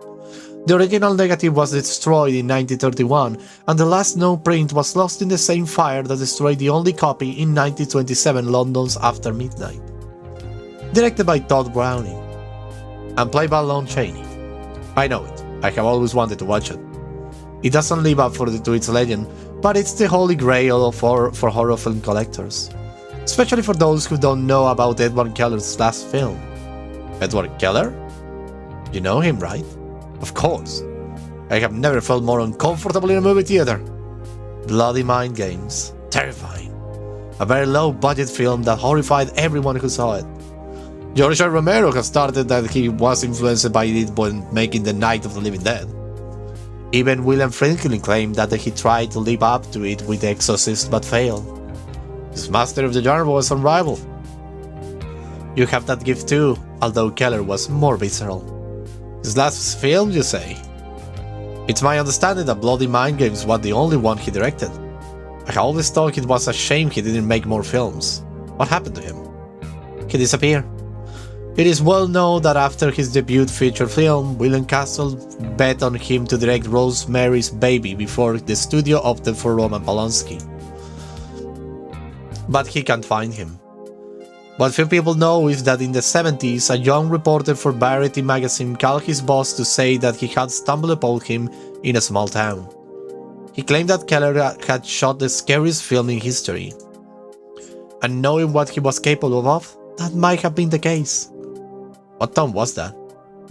The original negative was destroyed in 1931, and the last known print was lost in the same fire that destroyed the only copy in 1927 London's After Midnight. Directed by Todd Browning, and played by Lon Chaney. I know it, I have always wanted to watch it. It doesn't live up to its legend, but it's the holy grail for horror film collectors. Especially for those who don't know about Edward Keller's last film. Edward Keller? You know him, right? Of course. I have never felt more uncomfortable in a movie theater. Bloody Mind Games. Terrifying. A very low-budget film that horrified everyone who saw it. George R. Romero has started that he was influenced by it when making The Night of the Living Dead. Even William Friedkin claimed that he tried to live up to it with The Exorcist but failed. His master of the genre was unrivaled. You have that gift too, although Keller was more visceral. His last film, you say? It's my understanding that Bloody Mind Games was the only one he directed. I always thought it was a shame he didn't make more films. What happened to him? He disappeared. It is well known that after his debut feature film, William Castle bet on him to direct Rosemary's Baby before the studio opted for Roman Polanski. But he can't find him. What few people know is that in the 70s, a young reporter for Variety magazine called his boss to say that he had stumbled upon him in a small town. He claimed that Keller had shot the scariest film in history. And knowing what he was capable of, that might have been the case. What town was that?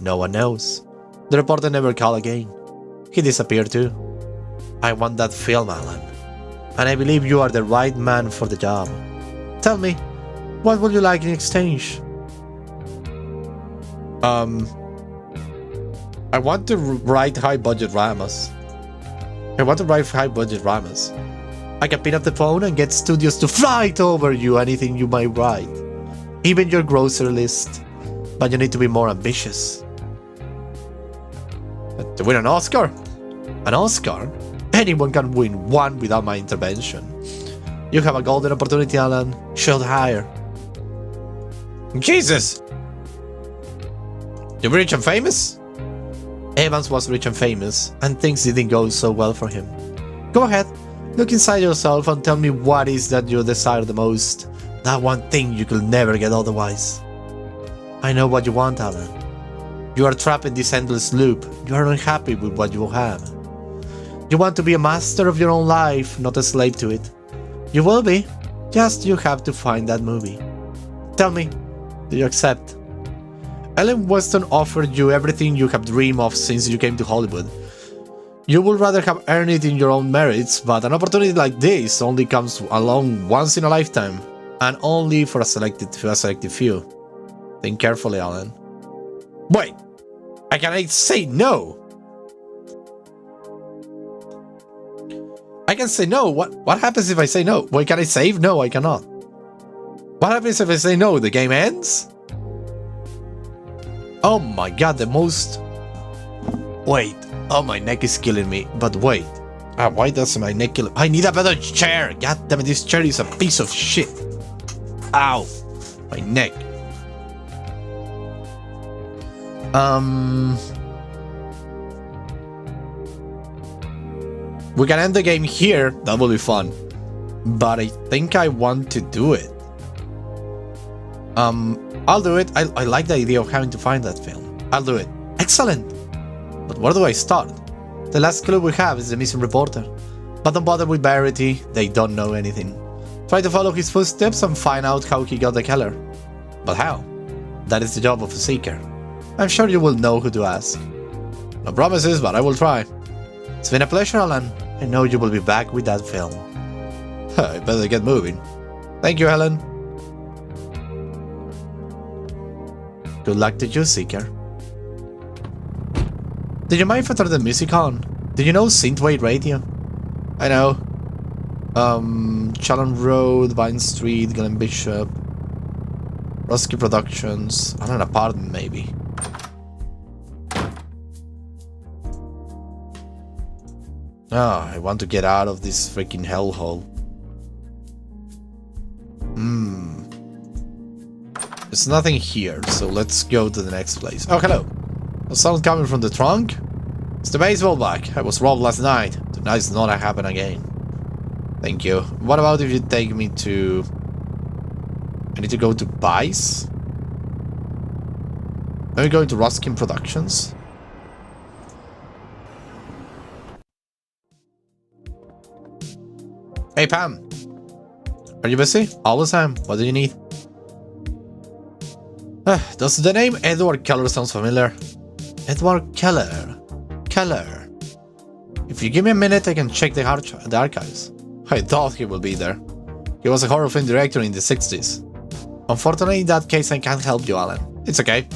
No one knows. The reporter never called again. He disappeared too. I want that film, Alan. And I believe you are the right man for the job. Tell me, what would you like in exchange? I want to write high-budget dramas. I can pick up the phone and get studios to fight over you anything you might write. Even your grocery list. But you need to be more ambitious. To win an Oscar? An Oscar? Anyone can win one without my intervention. You have a golden opportunity, Alan. Should hire. Jesus! You're rich and famous? Evans was rich and famous, and things didn't go so well for him. Go ahead, look inside yourself and tell me what is that you desire the most. That one thing you could never get otherwise. I know what you want, Alan. You are trapped in this endless loop. You are unhappy with what you have. You want to be a master of your own life, not a slave to it. You will be. Just you have to find that movie. Tell me, do you accept? Ellen Weston offered you everything you have dreamed of since you came to Hollywood. You would rather have earned it in your own merits, but an opportunity like this only comes along once in a lifetime, and only for a selected few. Think carefully, Alan. Wait! I can say no! I can say no. What happens if I say no? Wait, can I save? No, I cannot. What happens if I say no? The game ends? Oh my god, the most... Wait. Oh, my neck is killing me. But wait. Why does my neck kill... I need a better chair! God damn it, this chair is a piece of shit. Ow. My neck. We can end the game here, that will be fun. But I think I want to do it. I'll do it. I like the idea of having to find that film. I'll do it. Excellent! But where do I start? The last clue we have is the missing reporter. But don't bother with Verity, they don't know anything. Try to follow his footsteps and find out how he got the killer. But how? That is the job of a seeker. I'm sure you will know who to ask. No promises, but I will try. It's been a pleasure, Alan. I know you will be back with that film. I better get moving. Thank you, Helen. Good luck to you, Seeker. Did you mind if I turn the music on? Do you know Synthwave Radio? I know. Chalon Road, Vine Street, Glen Bishop, Rusky Productions. I don't know, an apartment maybe. Ah, I want to get out of this freaking hellhole. There's nothing here, so let's go to the next place. Oh, hello. A sound coming from the trunk? It's the baseball bat. I was robbed last night. Tonight's not gonna happen again. Thank you. What about if you take me to... I need to go to Vice? Are we going to Ruskin Productions? Hey, Pam. Are you busy? Always am. What do you need? Does the name Edward Keller sound familiar? Edward Keller. Keller. If you give me a minute, I can check the archives. I thought he would be there. He was a horror film director in the 60s. Unfortunately, in that case, I can't help you, Alan. It's okay.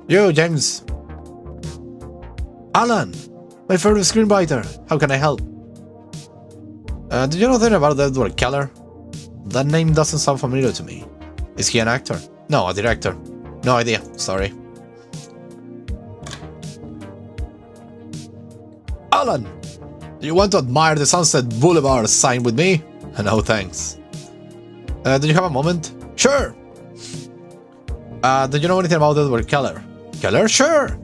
You, James. Alan! My favorite screenwriter. How can I help? Do you know anything about Edward Keller? That name doesn't sound familiar to me. Is he an actor? No, a director. No idea, sorry. Alan! Do you want to admire the Sunset Boulevard sign with me? No thanks. Do you have a moment? Sure! Do you know anything about Edward Keller? Keller? Sure!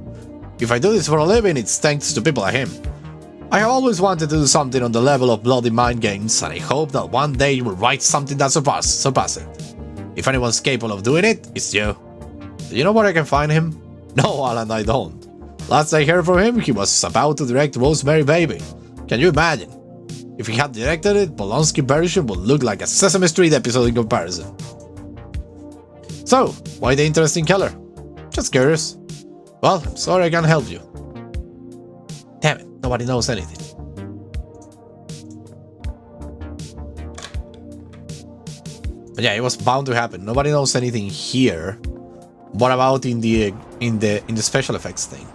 If I do this for a living, it's thanks to people like him. I have always wanted to do something on the level of bloody mind games, and I hope that one day you will write something that surpass it. If anyone's capable of doing it, it's you. Do you know where I can find him? No, Alan, I don't. Last I heard from him, he was about to direct Rosemary Baby. Can you imagine? If he had directed it, Polanski's version would look like a Sesame Street episode in comparison. So, why the interest in Keller? Just curious. Well, I'm sorry I can't help you. Damn it, nobody knows anything. But yeah, it was bound to happen. Nobody knows anything here. What about in the special effects thing?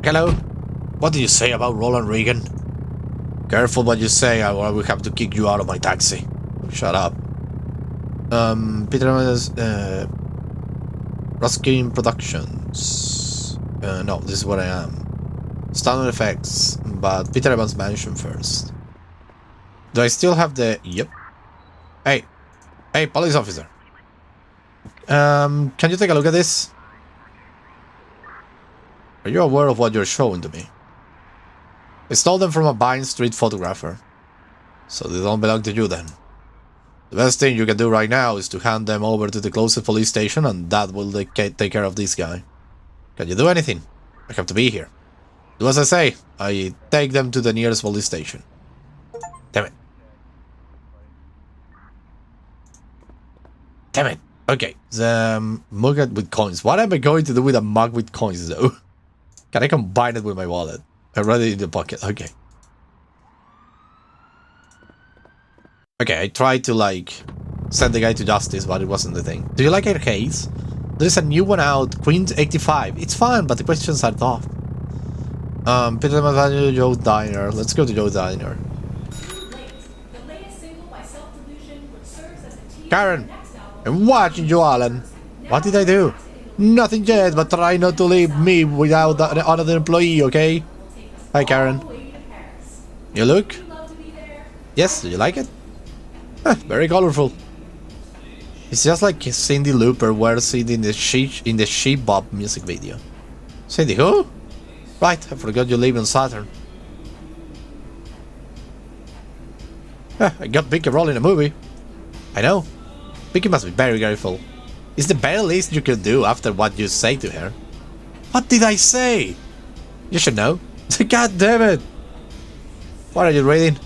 Hello? What did you say about Roland Reagan? Careful what you say, or I will have to kick you out of my taxi. Shut up. Peter Ruskin Productions. No, this is what I am. Standard effects, but Peter Evans Mansion first. Do I still have the... Yep. Hey, police officer. Can you take a look at this? Are you aware of what you're showing to me? I stole them from a Vine Street photographer. So they don't belong to you then. The best thing you can do right now is to hand them over to the closest police station, and that will take care of this guy. Can you do anything? I have to be here. Do as I say. I take them to the nearest police station. Damn it. Damn it. Okay. The mug with coins. What am I going to do with a mug with coins though? Can I combine it with my wallet? I read it in the pocket. Okay. Okay, I tried to like send the guy to justice, but it wasn't the thing. Do you like arcades? There's a new one out, Queen 85. It's fun, but the questions are tough. Peter Matthew, Joe Diner. Let's go to Joe Diner. Karen, I'm watching you, Alan. What did I do? Nothing yet, but try not to leave me without another employee, okay? Hi, Karen. You look? Yes, do you like it? Very colorful. It's just like Cyndi Lauper wears it in the She Bop music video. Cyndi who? Right, I forgot you live on Saturn. I got Vicky role in a movie. I know. Vicky must be very grateful. It's the very least you could do after what you say to her. What did I say? You should know. God damn it! What are you reading?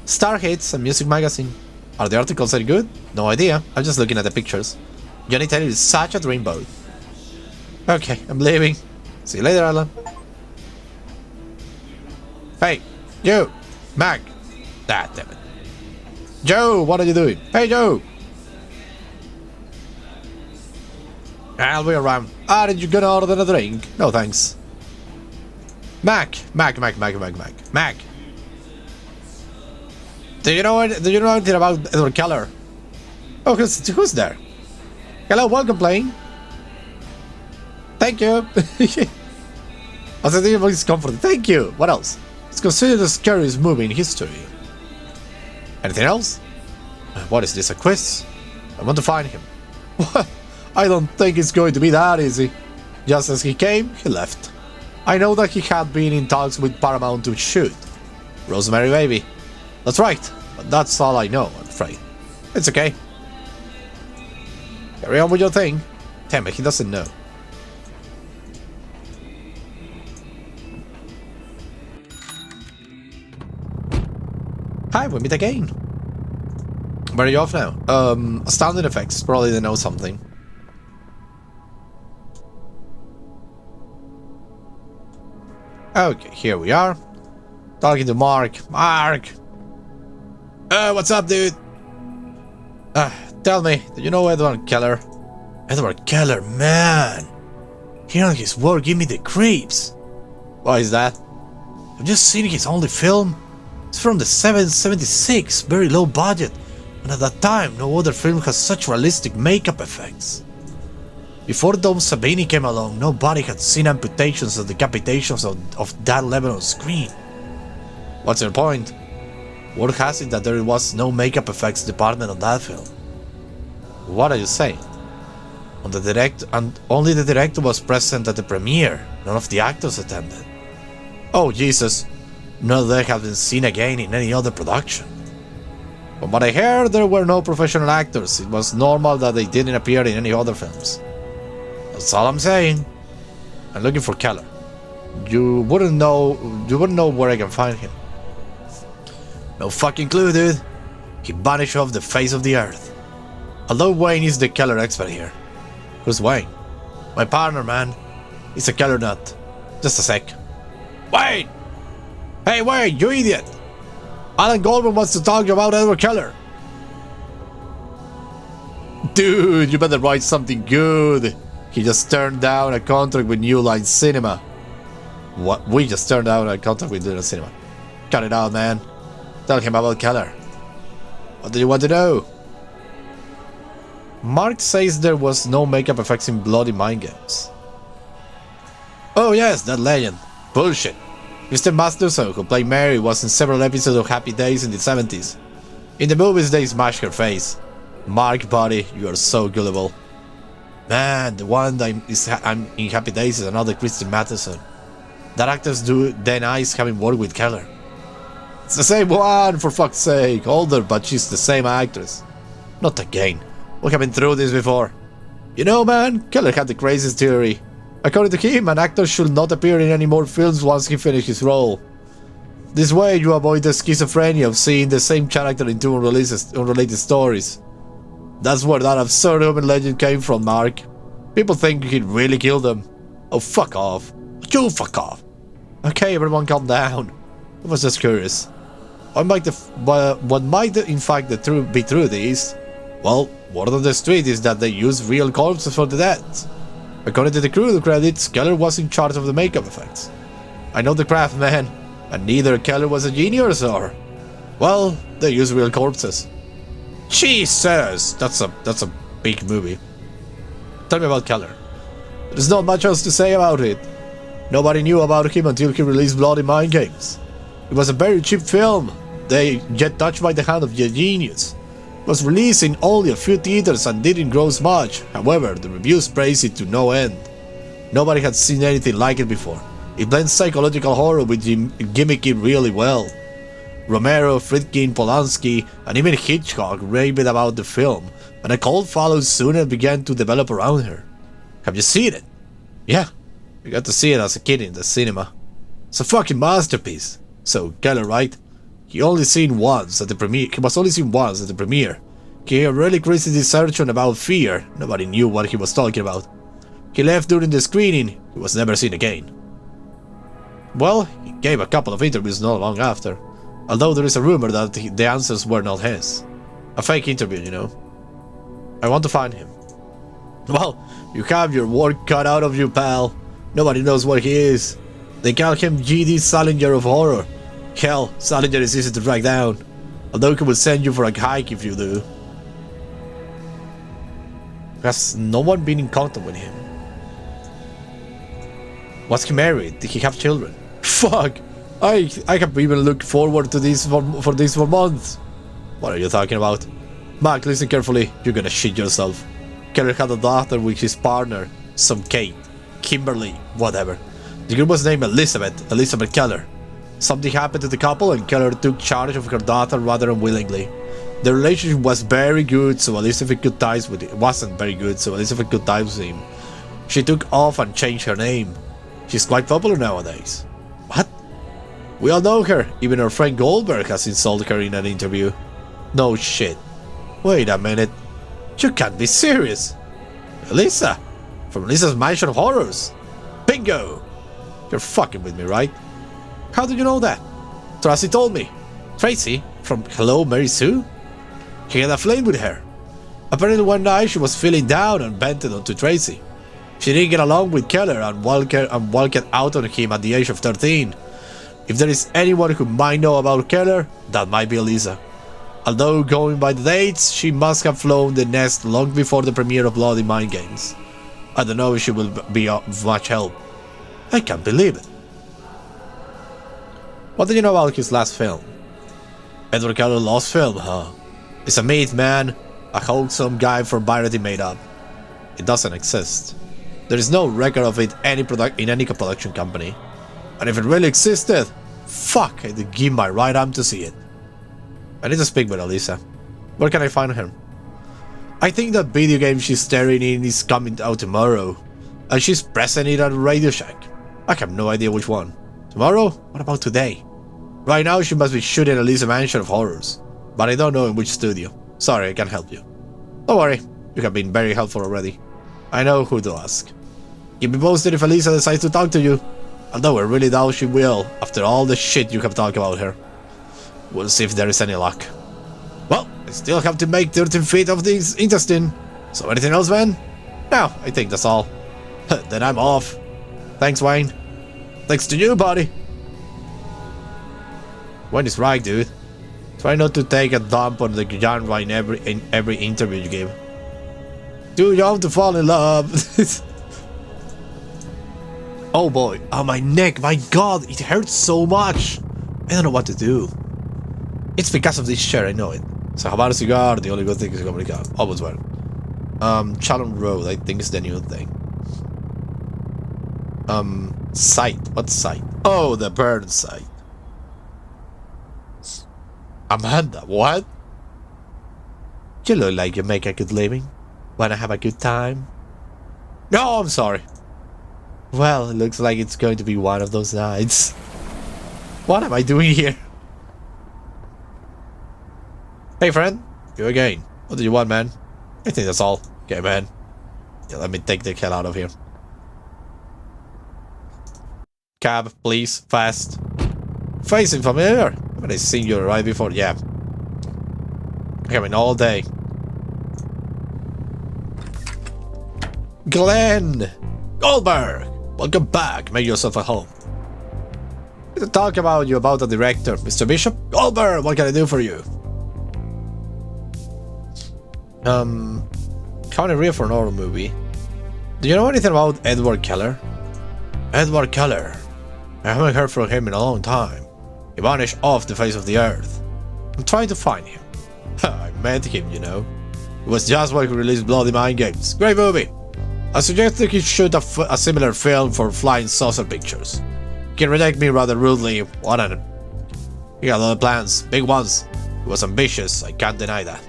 Star Hits, a music magazine. Are the articles any good? No idea. I'm just looking at the pictures. Johnny Taylor is such a dreamboat. Okay, I'm leaving. See you later, Alan. Hey, you! Mac! Ah, damn it. Joe, what are you doing? Hey, Joe! I'll be around. Aren't you gonna order a drink? No, thanks. Mac! Do you know anything about Edward Keller? Oh, who's there? Hello, welcome, playing. Thank you. I said it's comforting. Thank you. What else? It's considered the scariest movie in history. Anything else? What is this, a quiz? I want to find him. What? I don't think it's going to be that easy. Just as he came, he left. I know that he had been in talks with Paramount to shoot Rosemary Baby. That's right, but that's all I know, I'm afraid. It's okay. Carry on with your thing. Damn it, he doesn't know. Hi, we meet again. Where are you off now? Astounding Effects, probably they know something. Okay, here we are. Talking to Mark. Mark! What's up, dude? Tell me, do you know Edward Keller? Edward Keller, man! Hearing his work give me the creeps. Why is that? I've just seen his only film. It's from the 1976, very low budget, and at that time no other film has such realistic makeup effects. Before Dom Savini came along, nobody had seen amputations or decapitations of that level on screen. What's your point? Word has it that there was no makeup effects department on that film. What are you saying? Only the director was present at the premiere, none of the actors attended. Oh Jesus, none of them have been seen again in any other production. From what I heard, there were no professional actors. It was normal that they didn't appear in any other films. That's all I'm saying. I'm looking for Keller. You wouldn't know where I can find him. No fucking clue, dude. He vanished off the face of the earth. Although Wayne is the Keller expert here. Who's Wayne? My partner, man. He's a Keller nut. Just a sec. Wayne! Hey, Wayne, you idiot! Alan Goldman wants to talk to you about Edward Keller. Dude, you better write something good. He just turned down a contract with New Line Cinema. What? We just turned down a contract with New Line Cinema. Cut it out, man. Tell him about Keller. What do you want to know? Mark says there was no makeup effects in Bloody Mind Games. Oh yes, that legend. Bullshit. Mr. Masterson, who played Mary, was in several episodes of Happy Days in the 70s. In the movies, they smashed her face. Mark, buddy, you are so gullible. Man, the one that I'm in Happy Days is another Kristen Matheson. That actors denies having worked with Keller. It's the same one, for fuck's sake. Older, but she's the same actress. Not again. We have been through this before. You know, man, Keller had the craziest theory. According to him, an actor should not appear in any more films once he finishes his role. This way, you avoid the schizophrenia of seeing the same character in two unrelated stories. That's where that absurd urban legend came from, Mark. People think he really killed them. Oh, fuck off. You fuck off. Okay, everyone calm down. I was just curious. What might in fact be true is, well, word on the street is that they use real corpses for the dead. According to the crew credits, Keller was in charge of the makeup effects. I know the craft, man, and neither Keller was a genius or... well, they use real corpses. Jesus! That's a big movie. Tell me about Keller. There's not much else to say about it. Nobody knew about him until he released Bloody Mind Games. It was a very cheap film. They get touched by the hand of a genius. It was released in only a few theaters and didn't gross much. However, the reviews praised it to no end. Nobody had seen anything like it before. It blends psychological horror with gimmicky really well. Romero, Friedkin, Polanski, and even Hitchcock raved about the film, and a cult followed soon and began to develop around her. Have you seen it? Yeah, I got to see it as a kid in the cinema. It's a fucking masterpiece. So, Keller, right? He was only seen once at the premiere. He had a really crazy dissertation about fear. Nobody knew what he was talking about. He left during the screening. He was never seen again. Well, he gave a couple of interviews not long after, although there is a rumor that the answers were not his. A fake interview, you know. I want to find him. Well, you have your work cut out of you, pal. Nobody knows where he is. They call him G.D. Salinger of horror. Hell, Salinger is easy to track down, although he will send you for a hike if you do. Has no one been in contact with him? Was he married? Did he have children? Fuck! I have even looked forward to this for months. What are you talking about? Mac, listen carefully. You're gonna shit yourself. Keller had a daughter with his partner, some Kate, Kimberly, whatever. The girl was named Elizabeth Keller. Something happened to the couple and Keller took charge of her daughter rather unwillingly. The relationship was very good, so Elizabeth could ties with it. Wasn't very good, so Elizabeth could ties with him. She took off and changed her name. She's quite popular nowadays. What? We all know her. Even her friend Goldberg has insulted her in an interview. No shit. Wait a minute. You can't be serious. Elisa? From Lisa's Mansion of Horrors. Bingo! You're fucking with me, right? How did you know that? Tracy told me. Tracy? From Hello, Mary Sue? He had a flame with her. Apparently one night she was feeling down and vented onto Tracy. She didn't get along with Keller and walked out on him at the age of 13. If there is anyone who might know about Keller, that might be Elisa. Although going by the dates, she must have flown the nest long before the premiere of Bloody Mind Games. I don't know if she will be of much help. I can't believe it. What do you know about his last film? Edward Keller's last film, huh? It's a myth, man. A wholesome guy for variety made up. It doesn't exist. There is no record of it in any production company. And if it really existed, fuck, I'd give my right arm to see it. I need to speak with Elisa. Where can I find her? I think that video game she's staring in is coming out tomorrow, and she's pressing it at Radio Shack. I have no idea which one. Tomorrow? What about today? Right now she must be shooting Elisa Mansion of Horrors, but I don't know in which studio. Sorry, I can't help you. Don't worry, you have been very helpful already. I know who to ask. Keep me posted if Elisa decides to talk to you, although I really doubt she will after all the shit you have talked about her. We'll see if there is any luck. Well, I still have to make 13 feet of this intestine. So anything else, man? No, I think that's all. Then I'm off. Thanks, Wayne. Thanks to you, buddy. Wayne is right, dude. Try not to take a dump on the genre in every interview you give. Too young to fall in love. Oh boy. Oh, my neck. My god, it hurts so much. I don't know what to do. It's because of this chair, I know it. So how about a cigar? The only good thing is complicado. Always well. Chalon Road, I think is the new thing. Site. What site? Oh, the burn site. Amanda, what? You look like you make a good living. Wanna have a good time? No, I'm sorry. Well, it looks like it's going to be one of those nights. What am I doing here? Hey friend, you again. What do you want, man? I think that's all. Okay, man. Yeah, let me take the hell out of here. Cab, please, fast. Facing familiar? Haven't I seen you right before? Yeah. Coming all day. Glenn! Goldberg! Welcome back. Make yourself at home. I need to talk about you about the director, Mr. Bishop. Goldberg, what can I do for you? Kind of real for an horror movie. Do you know anything about Edward Keller? Edward Keller. I haven't heard from him in a long time. He vanished off the face of the earth. I'm trying to find him. I met him, you know. It was just when he released Bloody Mind Games. Great movie. I suggested he shoot a similar film for Flying Saucer Pictures. He rejected me rather rudely. What an... He had other plans, big ones. He was ambitious, I can't deny that.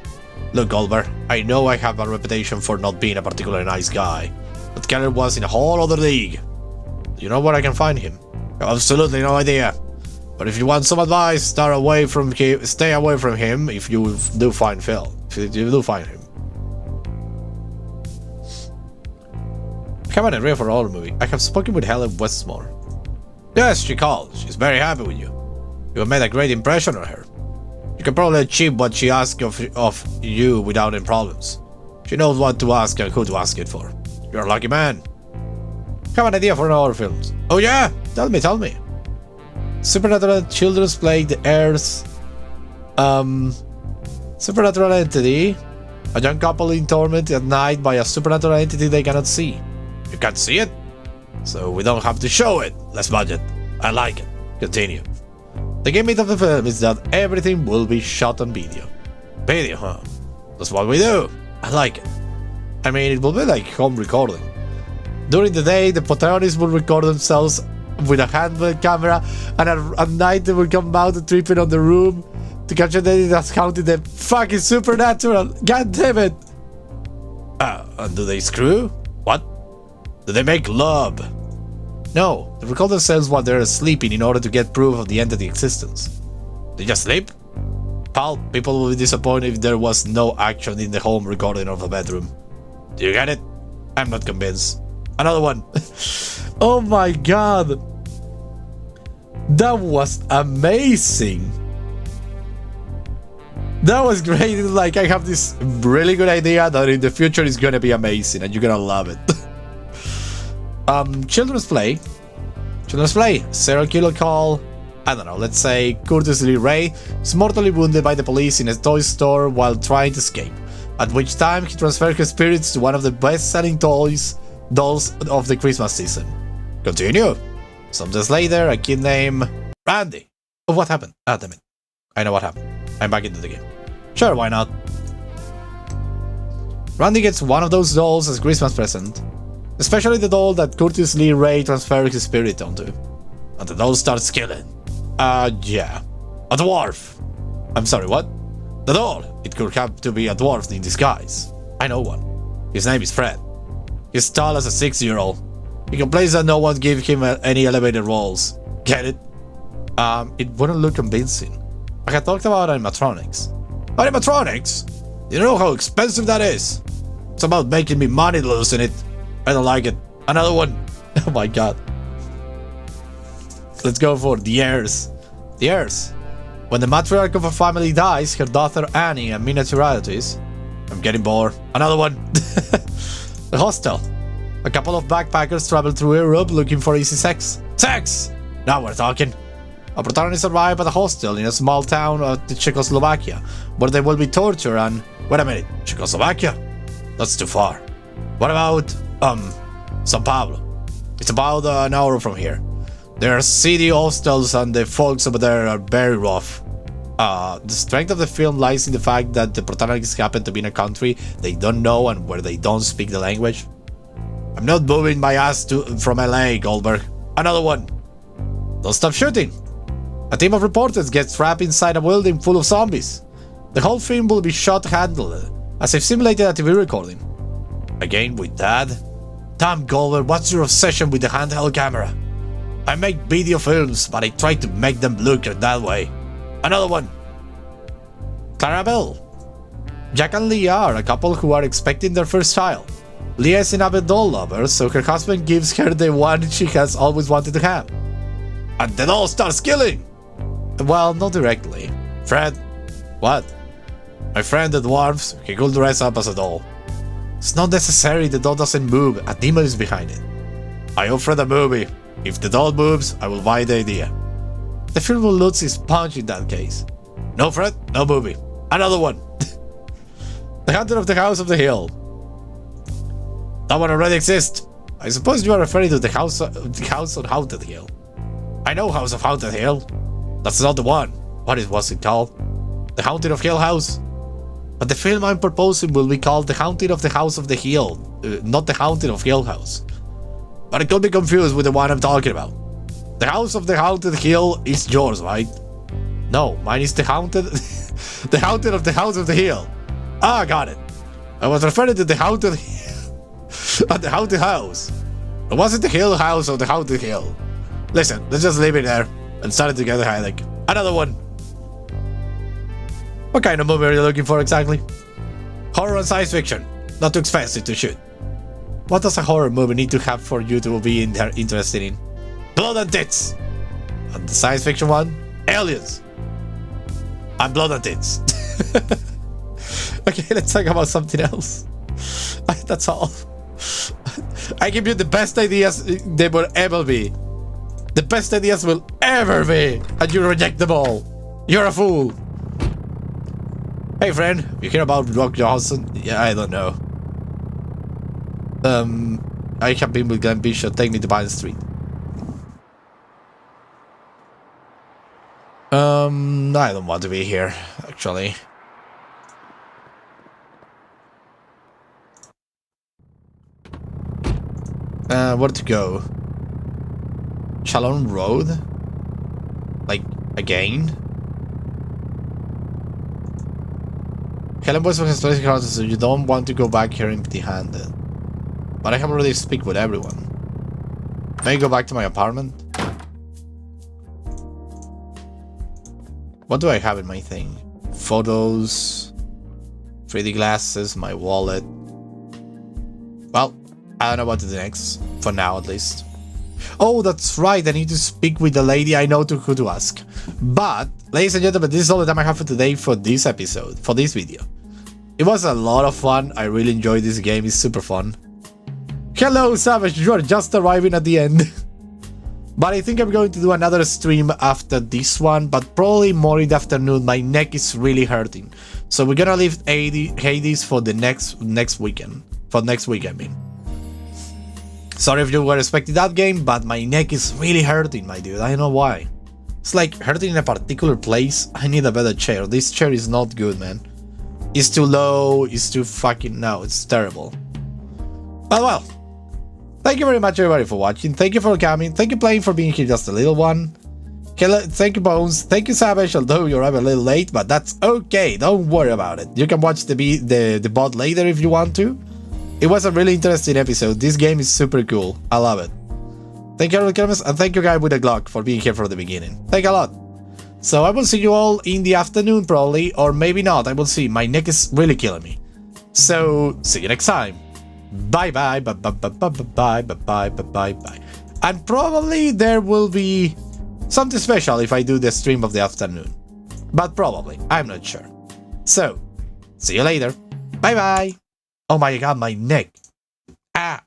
Look, Goldberg, I know I have a reputation for not being a particularly nice guy, but Keller was in a whole other league. Do you know where I can find him? I have absolutely no idea. But if you want some advice, stay away from him if you do find Phil. If you do find him. I have an idea for a horror movie. I have spoken with Helen Westmore. Yes, she called. She's very happy with you. You have made a great impression on her. You can probably achieve what she asks of you without any problems. She knows what to ask and who to ask it for. You're a lucky man. I have an idea for horror films. Oh yeah? Tell me. Supernatural children's play The Heirs. Supernatural entity. A young couple in torment at night by a supernatural entity they cannot see. You can't see it? So we don't have to show it. Less budget. I like it. Continue. The gimmick of the film is that everything will be shot on video. Video, huh? That's what we do. I like it. I mean, it will be like home recording. During the day, the protagonists will record themselves with a handheld camera, and at night they will come out and tripping on the room to capture the that's counting the fucking supernatural. God damn it! And do they screw? What? Do they make love? No, they record themselves while they're sleeping in order to get proof of the entity existence. They just sleep? Pal, people will be disappointed if there was no action in the home recording of a bedroom. Do you get it? I'm not convinced. Another one. Oh my god. That was amazing. That was great. Like, I have this really good idea that in the future is gonna be amazing and you're gonna love it. Children's play. Serial killer call. I don't know, let's say Curtis Lee Ray is mortally wounded by the police in a toy store while trying to escape, at which time he transferred his spirits to one of the best-selling dolls of the Christmas season. Continue. Some days later, a kid named Randy. Oh, what happened? Ah, damn it. I know what happened. I'm back into the game. Sure, why not? Randy gets one of those dolls as Christmas present, especially the doll that Curtis Lee Ray transferred his spirit onto. And the doll starts killing. Yeah. A dwarf. I'm sorry, what? The doll. It could have to be a dwarf in disguise. I know one. His name is Fred. He's tall as a 6-year-old. He complains that no one gives him any elevated roles. Get it? It wouldn't look convincing. I had talked about animatronics. Animatronics? You know how expensive that is? It's about making me money losing it. I don't like it. Another one. Oh my god. Let's go for The Heirs. The Heirs. When the matriarch of a family dies, her daughter Annie and miniaturities. I'm getting bored. Another one. The Hostel. A couple of backpackers travel through Europe looking for easy sex. Sex! Now we're talking. A protagonist arrive at a hostel in a small town of Czechoslovakia, where they will be tortured and... Wait a minute, Czechoslovakia? That's too far. What about, São Paulo? It's about an hour from here. There are city hostels and the folks over there are very rough. The strength of the film lies in the fact that the protagonists happen to be in a country they don't know and where they don't speak the language. I'm not moving my ass from LA, Goldberg. Another one. Don't stop shooting. A team of reporters gets trapped inside a building full of zombies. The whole film will be shot handled, as if simulated a TV recording. Again with that? Damn, Goldberg, what's your obsession with the handheld camera? I make video films, but I try to make them look that way. Another one. Clarabelle. Jack and Leah are a couple who are expecting their first child. Leah is an avid doll lover, so her husband gives her the one she has always wanted to have. And the doll starts killing! Well, not directly. Fred. What? My friend the dwarf, he could dress up as a doll. It's not necessary, the doll doesn't move, a demon is behind it. I owe Fred a movie. If the doll moves, I will buy the idea. The film will lose its punch in that case. No Fred, no movie. Another one. The Hunter of the House of the Hill. That one already exists. I suppose you are referring to the House on Haunted Hill. I know House of Haunted Hill. That's not the one. What was it called? The Haunting of Hill House? But the film I'm proposing will be called The Haunting of the House of the Hill, not The Haunting of Hill House. But it could be confused with the one I'm talking about. The House of the Haunted Hill is yours, right? No, mine is the haunted... the haunted of the House of the Hill. Ah, got it. I was referring to the haunted... at the haunted house. It wasn't the hill house or the haunted hill. Listen, let's just leave it there and start it together, Heilig. Another one. What kind of movie are you looking for exactly? Horror and science fiction. Not too expensive to shoot. What does a horror movie need to have for you to be interested in? Blood and tits. And the science fiction one? Aliens. And blood and tits. Okay, let's talk about something else. That's all. I give you the best ideas there will ever be. The best ideas will ever be. And you reject them all. You're a fool. Hey friend, you hear about Rock Johnson? Yeah, I don't know. I have been with Glenn Bishop. Take me to Vine Street. I don't want to be here, actually. Where to go? Shalom Road? Like, again? Helen Boys has placed houses, so you don't want to go back here empty-handed. But I have already speak with everyone. May I go back to my apartment? What do I have in my thing? Photos, 3D glasses, my wallet. Well, I don't know what to do next. For now, at least. Oh, that's right. I need to speak with the lady I know who to ask. But, ladies and gentlemen, this is all the time I have for today for this episode, for this video. It was a lot of fun. I really enjoyed this game. It's super fun. Hello, Savage. You are just arriving at the end. But I think I'm going to do another stream after this one, but probably more in the afternoon. My neck is really hurting. So we're gonna leave Hades for the next weekend. For next week, I mean. Sorry if you were expecting that game, but my neck is really hurting, my dude. I don't know why. It's like hurting in a particular place. I need a better chair. This chair is not good, man. It's too low. It's too fucking... No, it's terrible. But well. Thank you very much, everybody, for watching. Thank you for coming. Thank you, Playing, for being here just a little one. Thank you, Bones. Thank you, Savage, although you're a little late, but that's okay. Don't worry about it. You can watch the bot later if you want to. It was a really interesting episode. This game is super cool. I love it. Thank you, and thank you, guy with the Glock, for being here from the beginning. Thank you a lot. So I will see you all in the afternoon, probably, or maybe not. I will see. My neck is really killing me. So see you next time. Bye bye, bye bye bye bye bye bye bye bye bye. And probably there will be something special if I do the stream of the afternoon. But probably, I'm not sure. So, see you later. Bye bye. Oh my god, my neck. Ah.